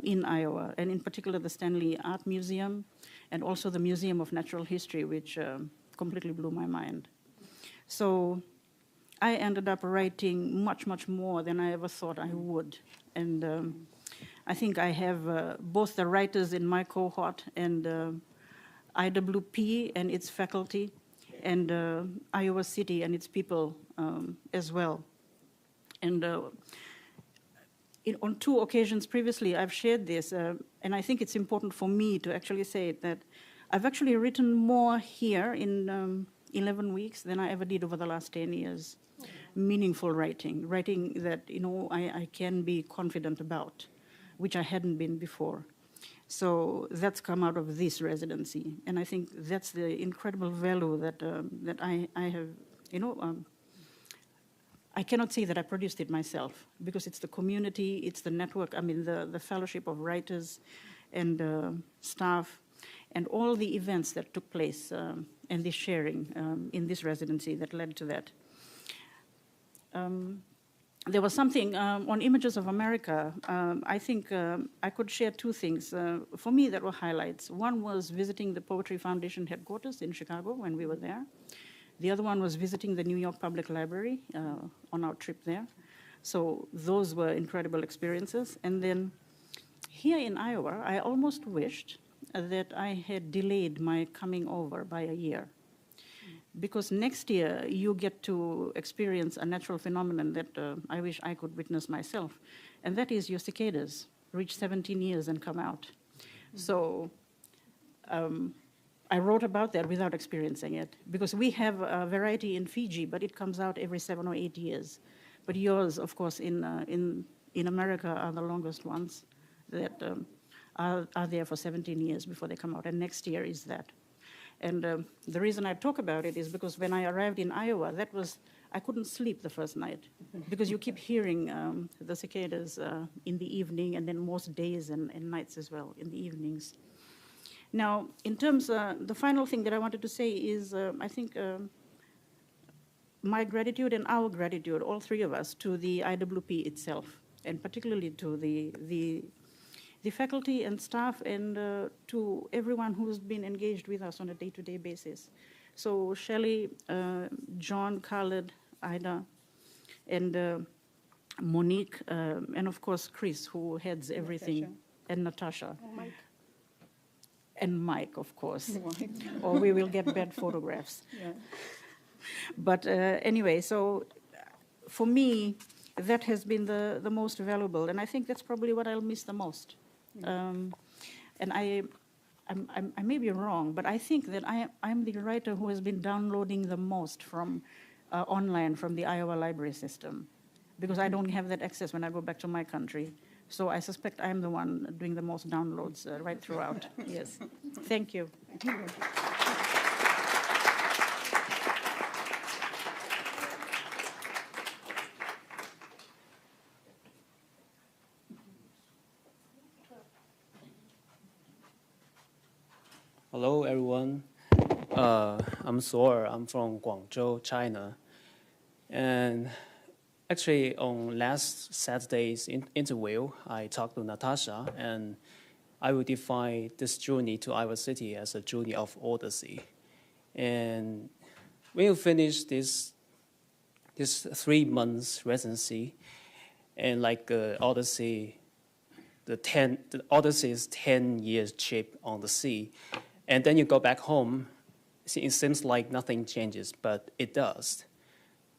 in Iowa, and in particular the Stanley Art Museum, and also the Museum of Natural History, which completely blew my mind. So I ended up writing much, much more than I ever thought I would. And I think I have both the writers in my cohort and IWP and its faculty, and Iowa City and its people as well. And on two occasions previously, I've shared this, and I think it's important for me to actually say that I've actually written more here in 11 weeks than I ever did over the last 10 years. Meaningful writing that, I can be confident about, which I hadn't been before. So that's come out of this residency, and I think that's the incredible value that I have, I cannot say that I produced it myself, because it's the community, it's the network, the fellowship of writers and staff, and all the events that took place and the sharing in this residency that led to that. There was something on Images of America. I think I could share two things. For me, that were highlights. One was visiting the Poetry Foundation headquarters in Chicago when we were there. The other one was visiting the New York Public Library on our trip there. So those were incredible experiences. And then here in Iowa, I almost wished that I had delayed my coming over by a year. Because next year, you get to experience a natural phenomenon that I wish I could witness myself, and that is your cicadas reach 17 years and come out. So I wrote about that without experiencing it, because we have a variety in Fiji, but it comes out every 7 or 8 years. But yours, of course, in America are the longest ones that are there for 17 years before they come out, and next year is that. And the reason I talk about it is because when I arrived in Iowa, I couldn't sleep the first night because you keep hearing the cicadas in the evening, and then most days and nights as well, in the evenings. Now, in terms, the final thing that I wanted to say is I think my gratitude and our gratitude, all three of us, to the IWP itself, and particularly to the faculty and staff, and to everyone who's been engaged with us on a day-to-day basis. So Shelley, John, Khaled, Ida, and Monique, and of course Chris, who heads everything, Natasha. And Natasha. Oh, Mike. And Mike, of course, or we will get bad photographs. Yeah. But anyway, so for me, that has been the most valuable, and I think that's probably what I'll miss the most. And I may be wrong, but I think that I'm the writer who has been downloading the most from online from the Iowa library system, because I don't have that access when I go back to my country. So I suspect I'm the one doing the most downloads right throughout. Yes. Thank you. Hello, everyone. I'm Suor. I'm from Guangzhou, China. And actually, on last Saturday's interview, I talked to Natasha, and I will define this journey to Iowa City as a journey of odyssey. And when you finish this 3 months residency, and like Odyssey, the Odyssey's 10 years trip on the sea, and then you go back home, it seems like nothing changes, but it does.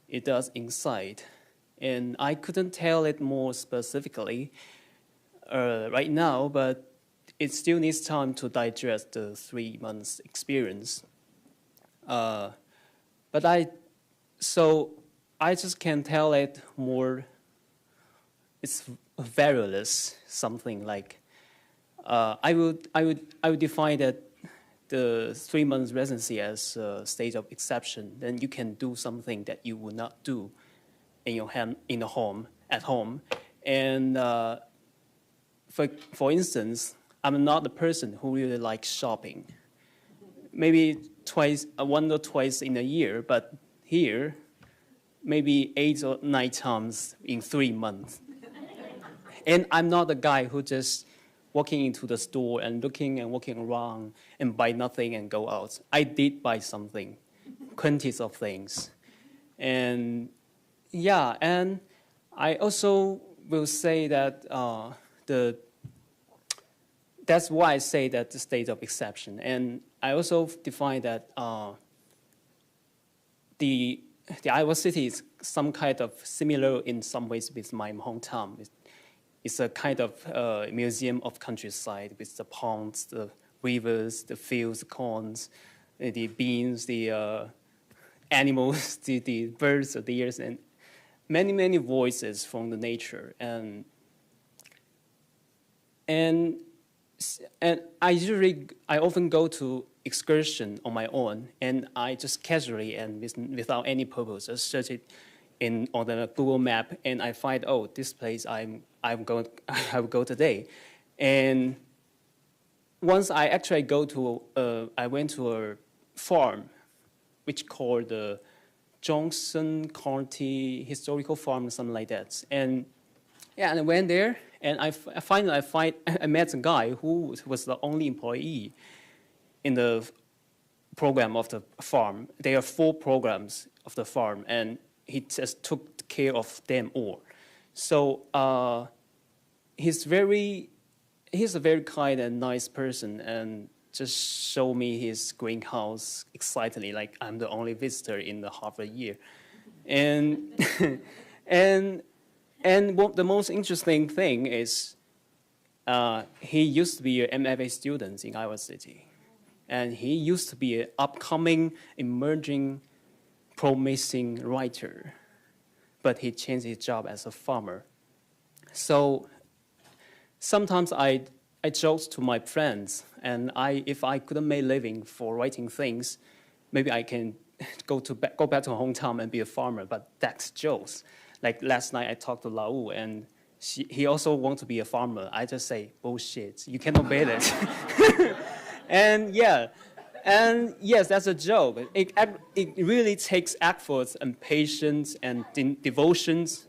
It does inside. And I couldn't tell it more specifically right now, but it still needs time to digest the 3 months experience. But I just can tell it more. It's various, something like I would define that the 3 months residency as a state of exception. Then you can do something that you would not do in your at home. And for instance, I'm not the person who really likes shopping. Maybe one or twice in a year, but here, maybe 8 or 9 times in 3 months. And I'm not the guy who just walking into the store and looking and walking around and buy nothing and go out. I did buy something, quantities of things. And yeah, and I also will say that that's why I say that the state of exception. And I also define that the Iowa City is some kind of similar in some ways with my hometown. It's a kind of museum of countryside with the ponds, the rivers, the fields, the corns, the beans, the animals, the birds, the deers, and many, many voices from the nature. And I often go to excursion on my own, and I just casually and without any purpose just search it on the Google map, and I find, oh, this place I will go today, and once I actually I went to a farm, which called the Johnson County Historical Farm, something like that. And yeah, and I went there, and I met a guy who was the only employee in the program of the farm. There are 4 programs of the farm, and he just took care of them all. So he's a very kind and nice person, and just showed me his greenhouse excitedly, like I'm the only visitor in the half a year. And the most interesting thing is he used to be an MFA student in Iowa City. And he used to be an upcoming, emerging, promising writer. But he changed his job as a farmer. So sometimes I joke to my friends, and if I couldn't make a living for writing things, maybe I can go back to hometown and be a farmer, but that's jokes. Like last night I talked to Lau, and he also wants to be a farmer. I just say, bullshit, you cannot bear it. And yes, that's a joke. It really takes efforts and patience and devotions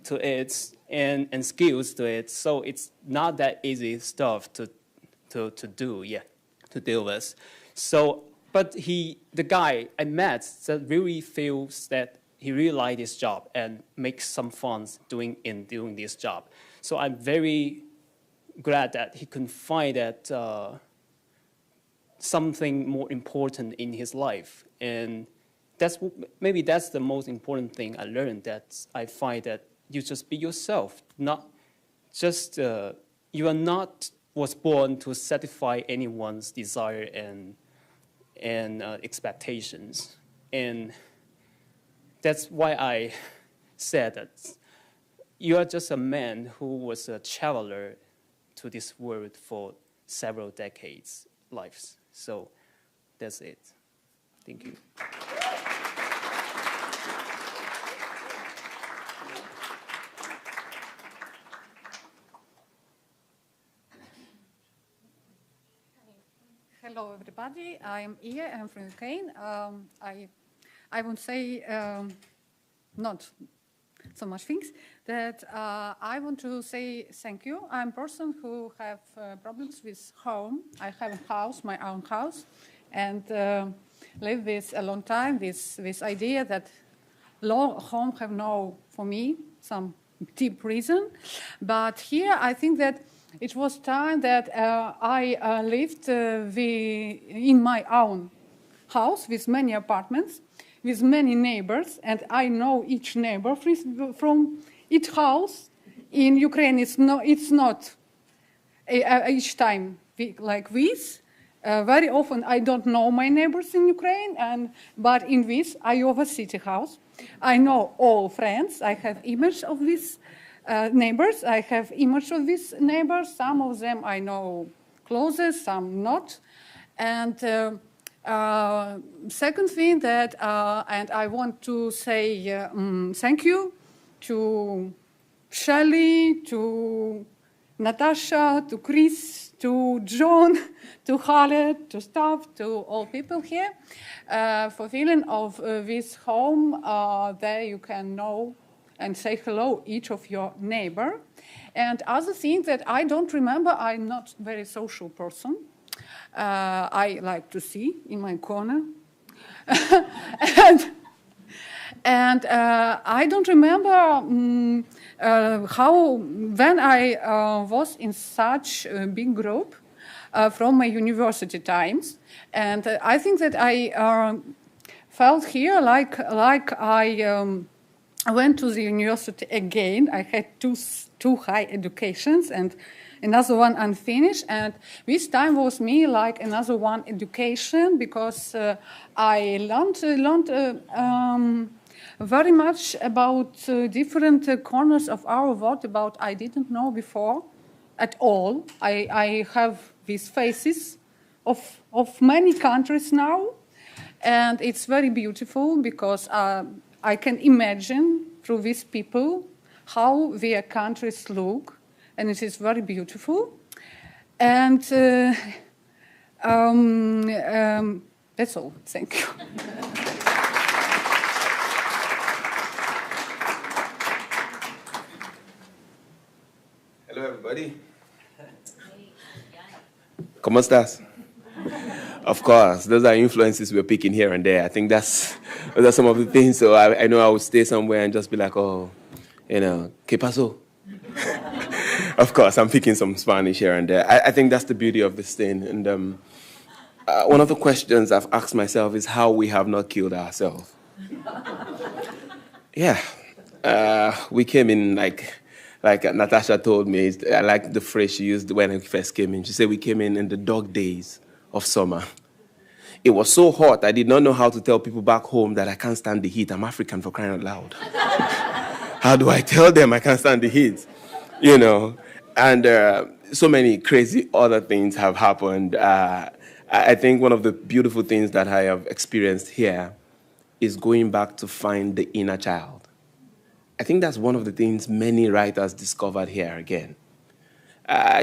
to it and skills to it. So it's not that easy stuff to deal with. So, but the guy I met that really feels that he really liked his job and makes some fun doing this job. So I'm very glad that he can find that something more important in his life. And maybe that's the most important thing I learned, that I find that you just be yourself, not just, you are not was born to satisfy anyone's desire and expectations. And that's why I said that you are just a man who was a traveler to this world for several decades lives. So that's it. Thank you. Hello, everybody. I'm Iya. I'm from Ukraine. I would say not so much things. That I want to say thank you. I'm a person who have problems with home. I have a house, my own house, and live with a long time. This idea that home have no, for me, some deep reason. But here I think that it was time that I lived in my own house with many apartments, with many neighbors, and I know each neighbor from each house. In Ukraine, it's not each time like this. Very often I don't know my neighbors in Ukraine, but in this Iowa City house, I know all friends. I have image of these neighbors. I have image of these neighbors. Some of them I know closest, some not. And second thing that, and I want to say thank you to Shelley, to Natasha, to Chris, to John, to Khaled, to staff, to all people here, for feeling of this home there you can know and say hello each of your neighbor. And other thing that I don't remember, I'm not very social person. I like to see in my corner. and I don't remember how, when I was in such a big group from my university times. And I think that I felt here like I went to the university again. I had two high educations and another one unfinished. And this time was me like another one education, because I learned very much about different corners of our world about I didn't know before at all. I have these faces of many countries now, and it's very beautiful because I can imagine through these people how their countries look, and it is very beautiful. And That's all. Thank you. Hello, everybody. ¿Cómo estás? Of course, those are influences we're picking here and there. I think those are some of the things. So I know I would stay somewhere and just be like, oh, ¿qué pasó? Of course, I'm picking some Spanish here and there. I think that's the beauty of this thing. And one of the questions I've asked myself is how we have not killed ourselves. Yeah. We came in like Natasha told me, I like the phrase she used when I first came in. She said we came in the dog days of summer. It was so hot, I did not know how to tell people back home that I can't stand the heat. I'm African, for crying out loud. How do I tell them I can't stand the heat? And so many crazy other things have happened. I think one of the beautiful things that I have experienced here is going back to find the inner child. I think that's one of the things many writers discovered here again.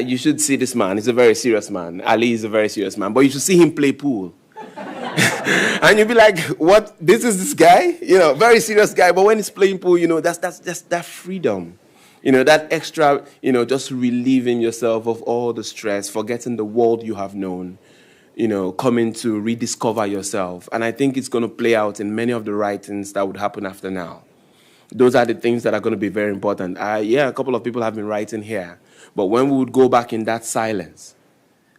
You should see this man. He's a very serious man. Ali is a very serious man. But you should see him play pool. And you'll be like, what? This is this guy? Very serious guy. But when he's playing pool, that's just that freedom. That extra, just relieving yourself of all the stress, forgetting the world you have known, coming to rediscover yourself. And I think it's going to play out in many of the writings that would happen after now. Those are the things that are going to be very important. A couple of people have been writing here. But when we would go back in that silence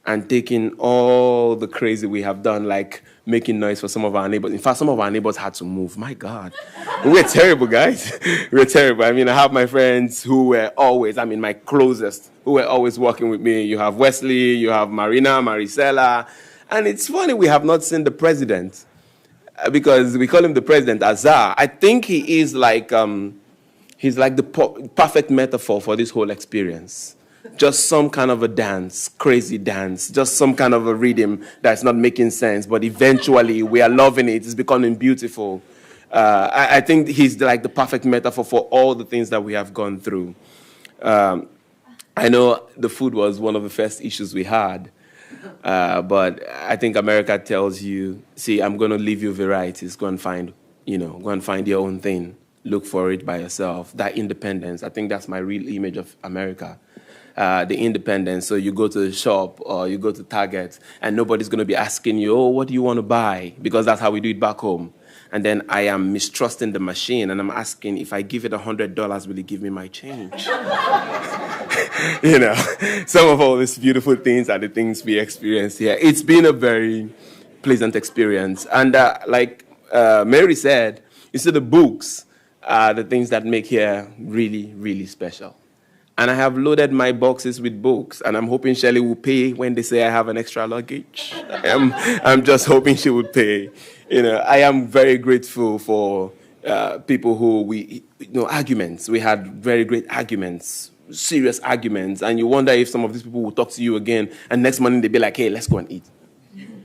and taking all the crazy we have done, like making noise for some of our neighbors. In fact, some of our neighbors had to move. My God. We're terrible, guys. We're terrible. I mean, I have my friends who were always, my closest, who were always working with me. You have Wesley, you have Marina, Maricela. And it's funny we have not seen the president. Because we call him the president, Azar. I think he is like, he's like the perfect metaphor for this whole experience. Just some kind of a dance, crazy dance, just some kind of a rhythm that's not making sense, but eventually we are loving it. It's becoming beautiful. I think he's like the perfect metaphor for all the things that we have gone through. I know the food was one of the first issues we had. But I think America tells you, see, I'm going to leave you varieties. Go and find your own thing. Look for it by yourself. That independence, I think that's my real image of America. The independence. So you go to the shop or you go to Target and nobody's going to be asking you, oh, what do you want to buy? Because that's how we do it back home. And then I am mistrusting the machine and I'm asking, if I give it $100, will it give me my change? Some of all these beautiful things are the things we experience here. It's been a very pleasant experience. And like Mary said, you see, the books are the things that make here really, really special. And I have loaded my boxes with books, and I'm hoping Shelley will pay when they say I have an extra luggage. I'm just hoping she would pay. I am very grateful for people who arguments. We had very great arguments, serious arguments, and you wonder if some of these people will talk to you again, and next morning they'll be like, hey, let's go and eat.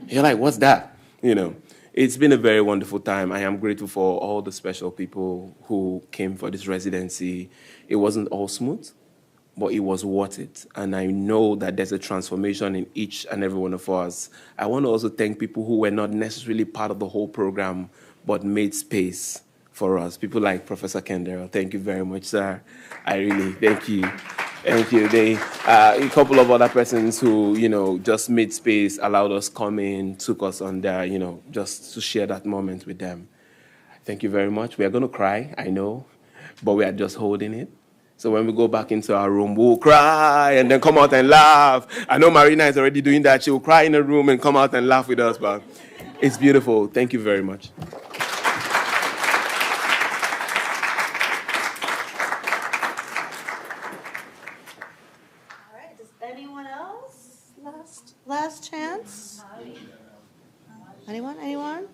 You're like, what's that? It's been a very wonderful time. I am grateful for all the special people who came for this residency. It wasn't all smooth, but it was worth it. And I know that there's a transformation in each and every one of us. I want to also thank people who were not necessarily part of the whole program, but made space for us. People like Professor Kendall. Thank you very much, sir. I really thank you. Thank you. A couple of other persons who, just made space, allowed us come in, took us on there, just to share that moment with them. Thank you very much. We are going to cry, I know, but we are just holding it. So when we go back into our room, we'll cry and then come out and laugh. I know Marina is already doing that. She will cry in the room and come out and laugh with us, but it's beautiful. Thank you very much. All right, does anyone else? Last chance? Anyone?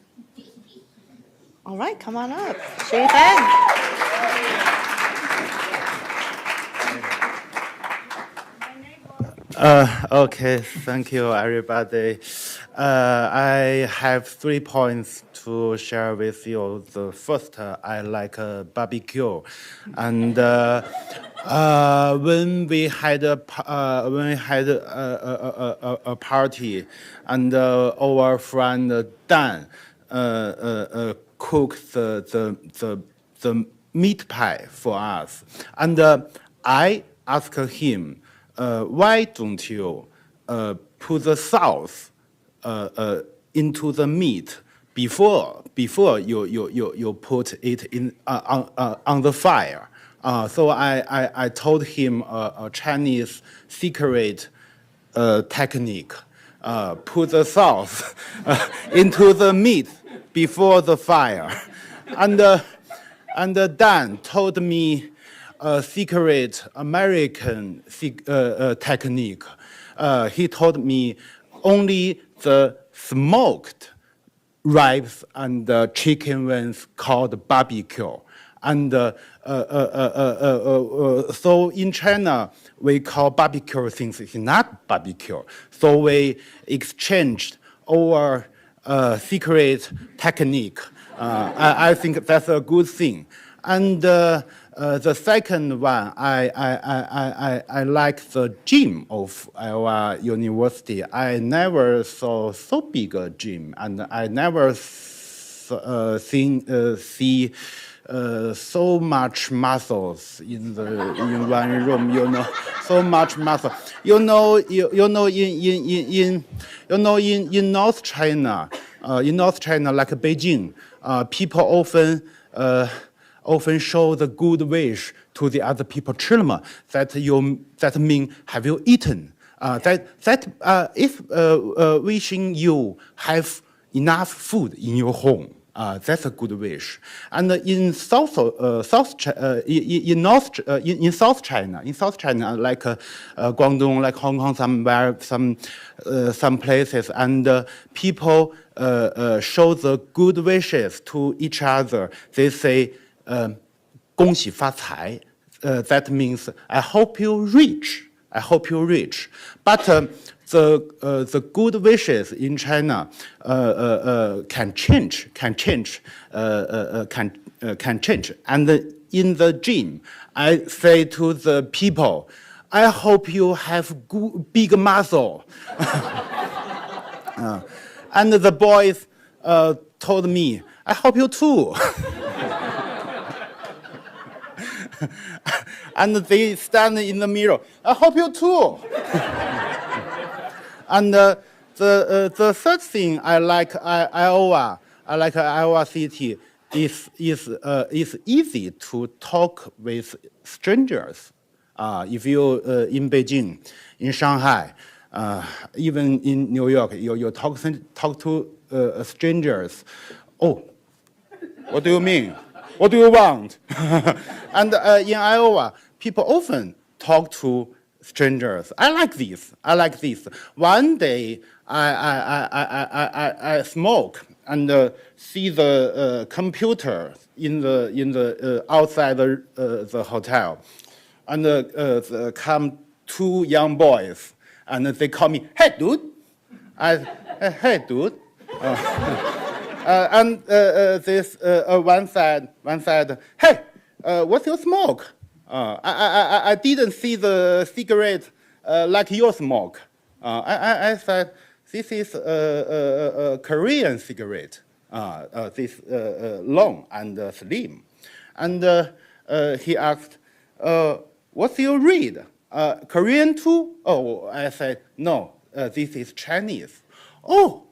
All right, come on up. Show your hand. Okay, thank you, everybody. I have 3 points to share with you. The first, I like barbecue, and when we had a party, and our friend Dan cooked the meat pie for us, and I asked him, why don't you put the sauce into the meat before you put it in on the fire? So I told him a Chinese secret technique. Put the sauce into the meat before the fire, and Dan told me a secret American technique. He told me only the smoked ribs and chicken wings called barbecue. And so in China, we call barbecue things is not barbecue. So we exchanged our secret technique. I think that's a good thing. And the second one, I like the gym of our university. I never saw so big a gym, and I never see so much muscles in one room. You know, so much muscle. In North China, like Beijing, people often show the good wish to the other people. Chilma, that mean have you eaten? If wishing you have enough food in your home. That's a good wish. And in South China, like Guangdong, like Hong Kong, some places, and people show the good wishes to each other. They say, 恭喜发财. That means I hope you rich. I hope you rich. But the good wishes in China can change. And in the gym, I say to the people, I hope you have big muscle. And the boys told me, I hope you too. And they stand in the mirror. I hope you too. And the third thing I like Iowa. I like Iowa City. Is easy to talk with strangers. If you in Beijing, in Shanghai, even in New York, you talk to strangers. Oh, what do you mean? What do you want? And in Iowa, people often talk to strangers. I like this. One day, I smoke and see the computer in the outside the hotel, and come 2 young boys, and they call me, "Hey, dude!" Hey, dude. And this one said, "Hey, what's your smoke? I didn't see the cigarette like your smoke." I said, "This is a Korean cigarette. This long and slim." And he asked, "What's your read? Korean too?" Oh, I said, "No, this is Chinese." "Oh,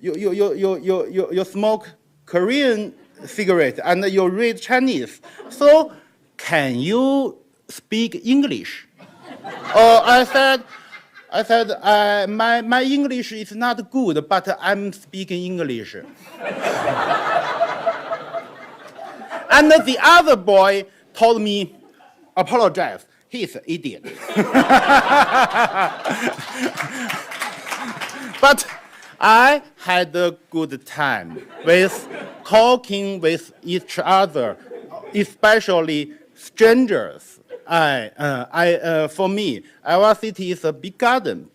you smoke Korean cigarette and you read Chinese. So can you speak English?" I said, my English is not good, but I'm speaking English. And the other boy told me, "Apologize, he's an idiot." But I had a good time with talking with each other, especially strangers. For me, our city is a big garden,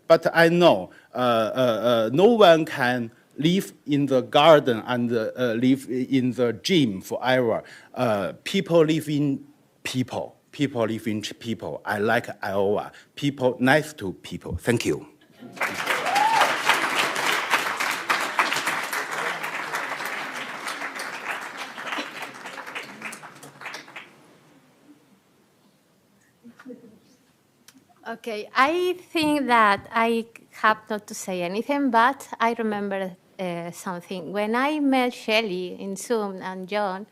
but I know no one can live in the garden and live in the gym for Iowa. People live in people. People live in people. I like Iowa. People nice to people. Thank you. Okay, I think that I have not to say anything, but I remember something. When I met Shelley in Zoom and John,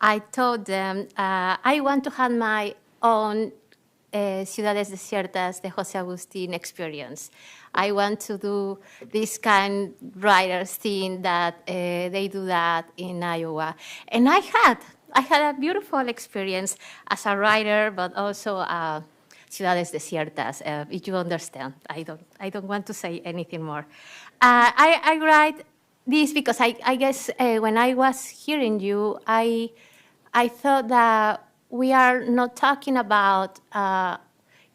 I told them I want to have my own Ciudades Desiertas de José Agustín experience. I want to do this kind of writers thing that they do that in Iowa. And I had a beautiful experience as a writer, but also Ciudades Desiertas, if you understand. I don't want to say anything more. I write this because I guess when I was hearing you, I thought that we are not talking about,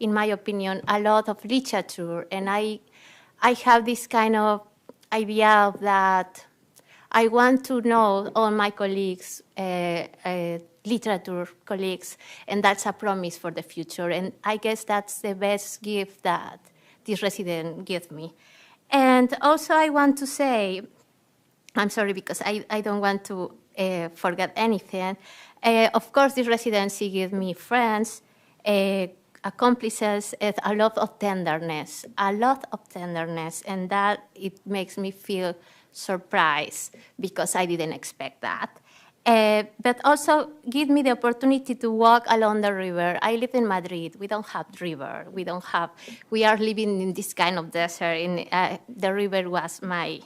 in my opinion, a lot of literature, and I have this kind of idea of that I want to know all my colleagues, literature colleagues, and that's a promise for the future. And I guess that's the best gift that this resident gave me. And also I want to say, I'm sorry because I don't want to forget anything. Of course, this residency gave me friends, accomplices, a lot of tenderness, and that it makes me feel surprised because I didn't expect that. But also give me the opportunity to walk along the river. I live in Madrid. We don't have river. We are living in this kind of desert. And the river was my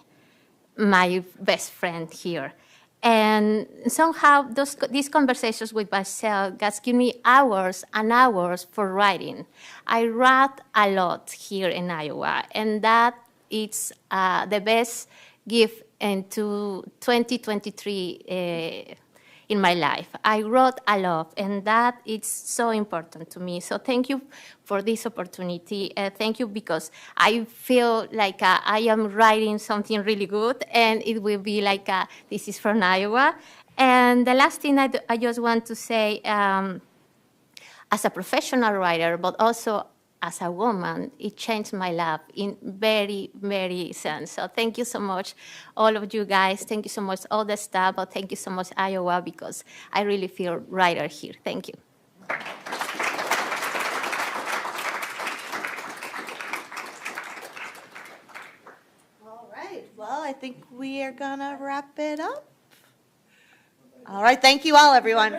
best friend here. And somehow these conversations with myself has given me hours and hours for writing. I write a lot here in Iowa, and that is the best gift into 2023 in my life. I wrote a lot, and that is so important to me. So thank you for this opportunity. Thank you because I feel like I am writing something really good, and it will be like this is from Iowa. And the last thing I just want to say, as a professional writer, but also as a woman, it changed my life in very, very sense. So thank you so much, all of you guys. Thank you so much, all the staff. But thank you so much, Iowa, because I really feel writer here. Thank you. All right. Well, I think we are going to wrap it up. All right. Thank you all, everyone.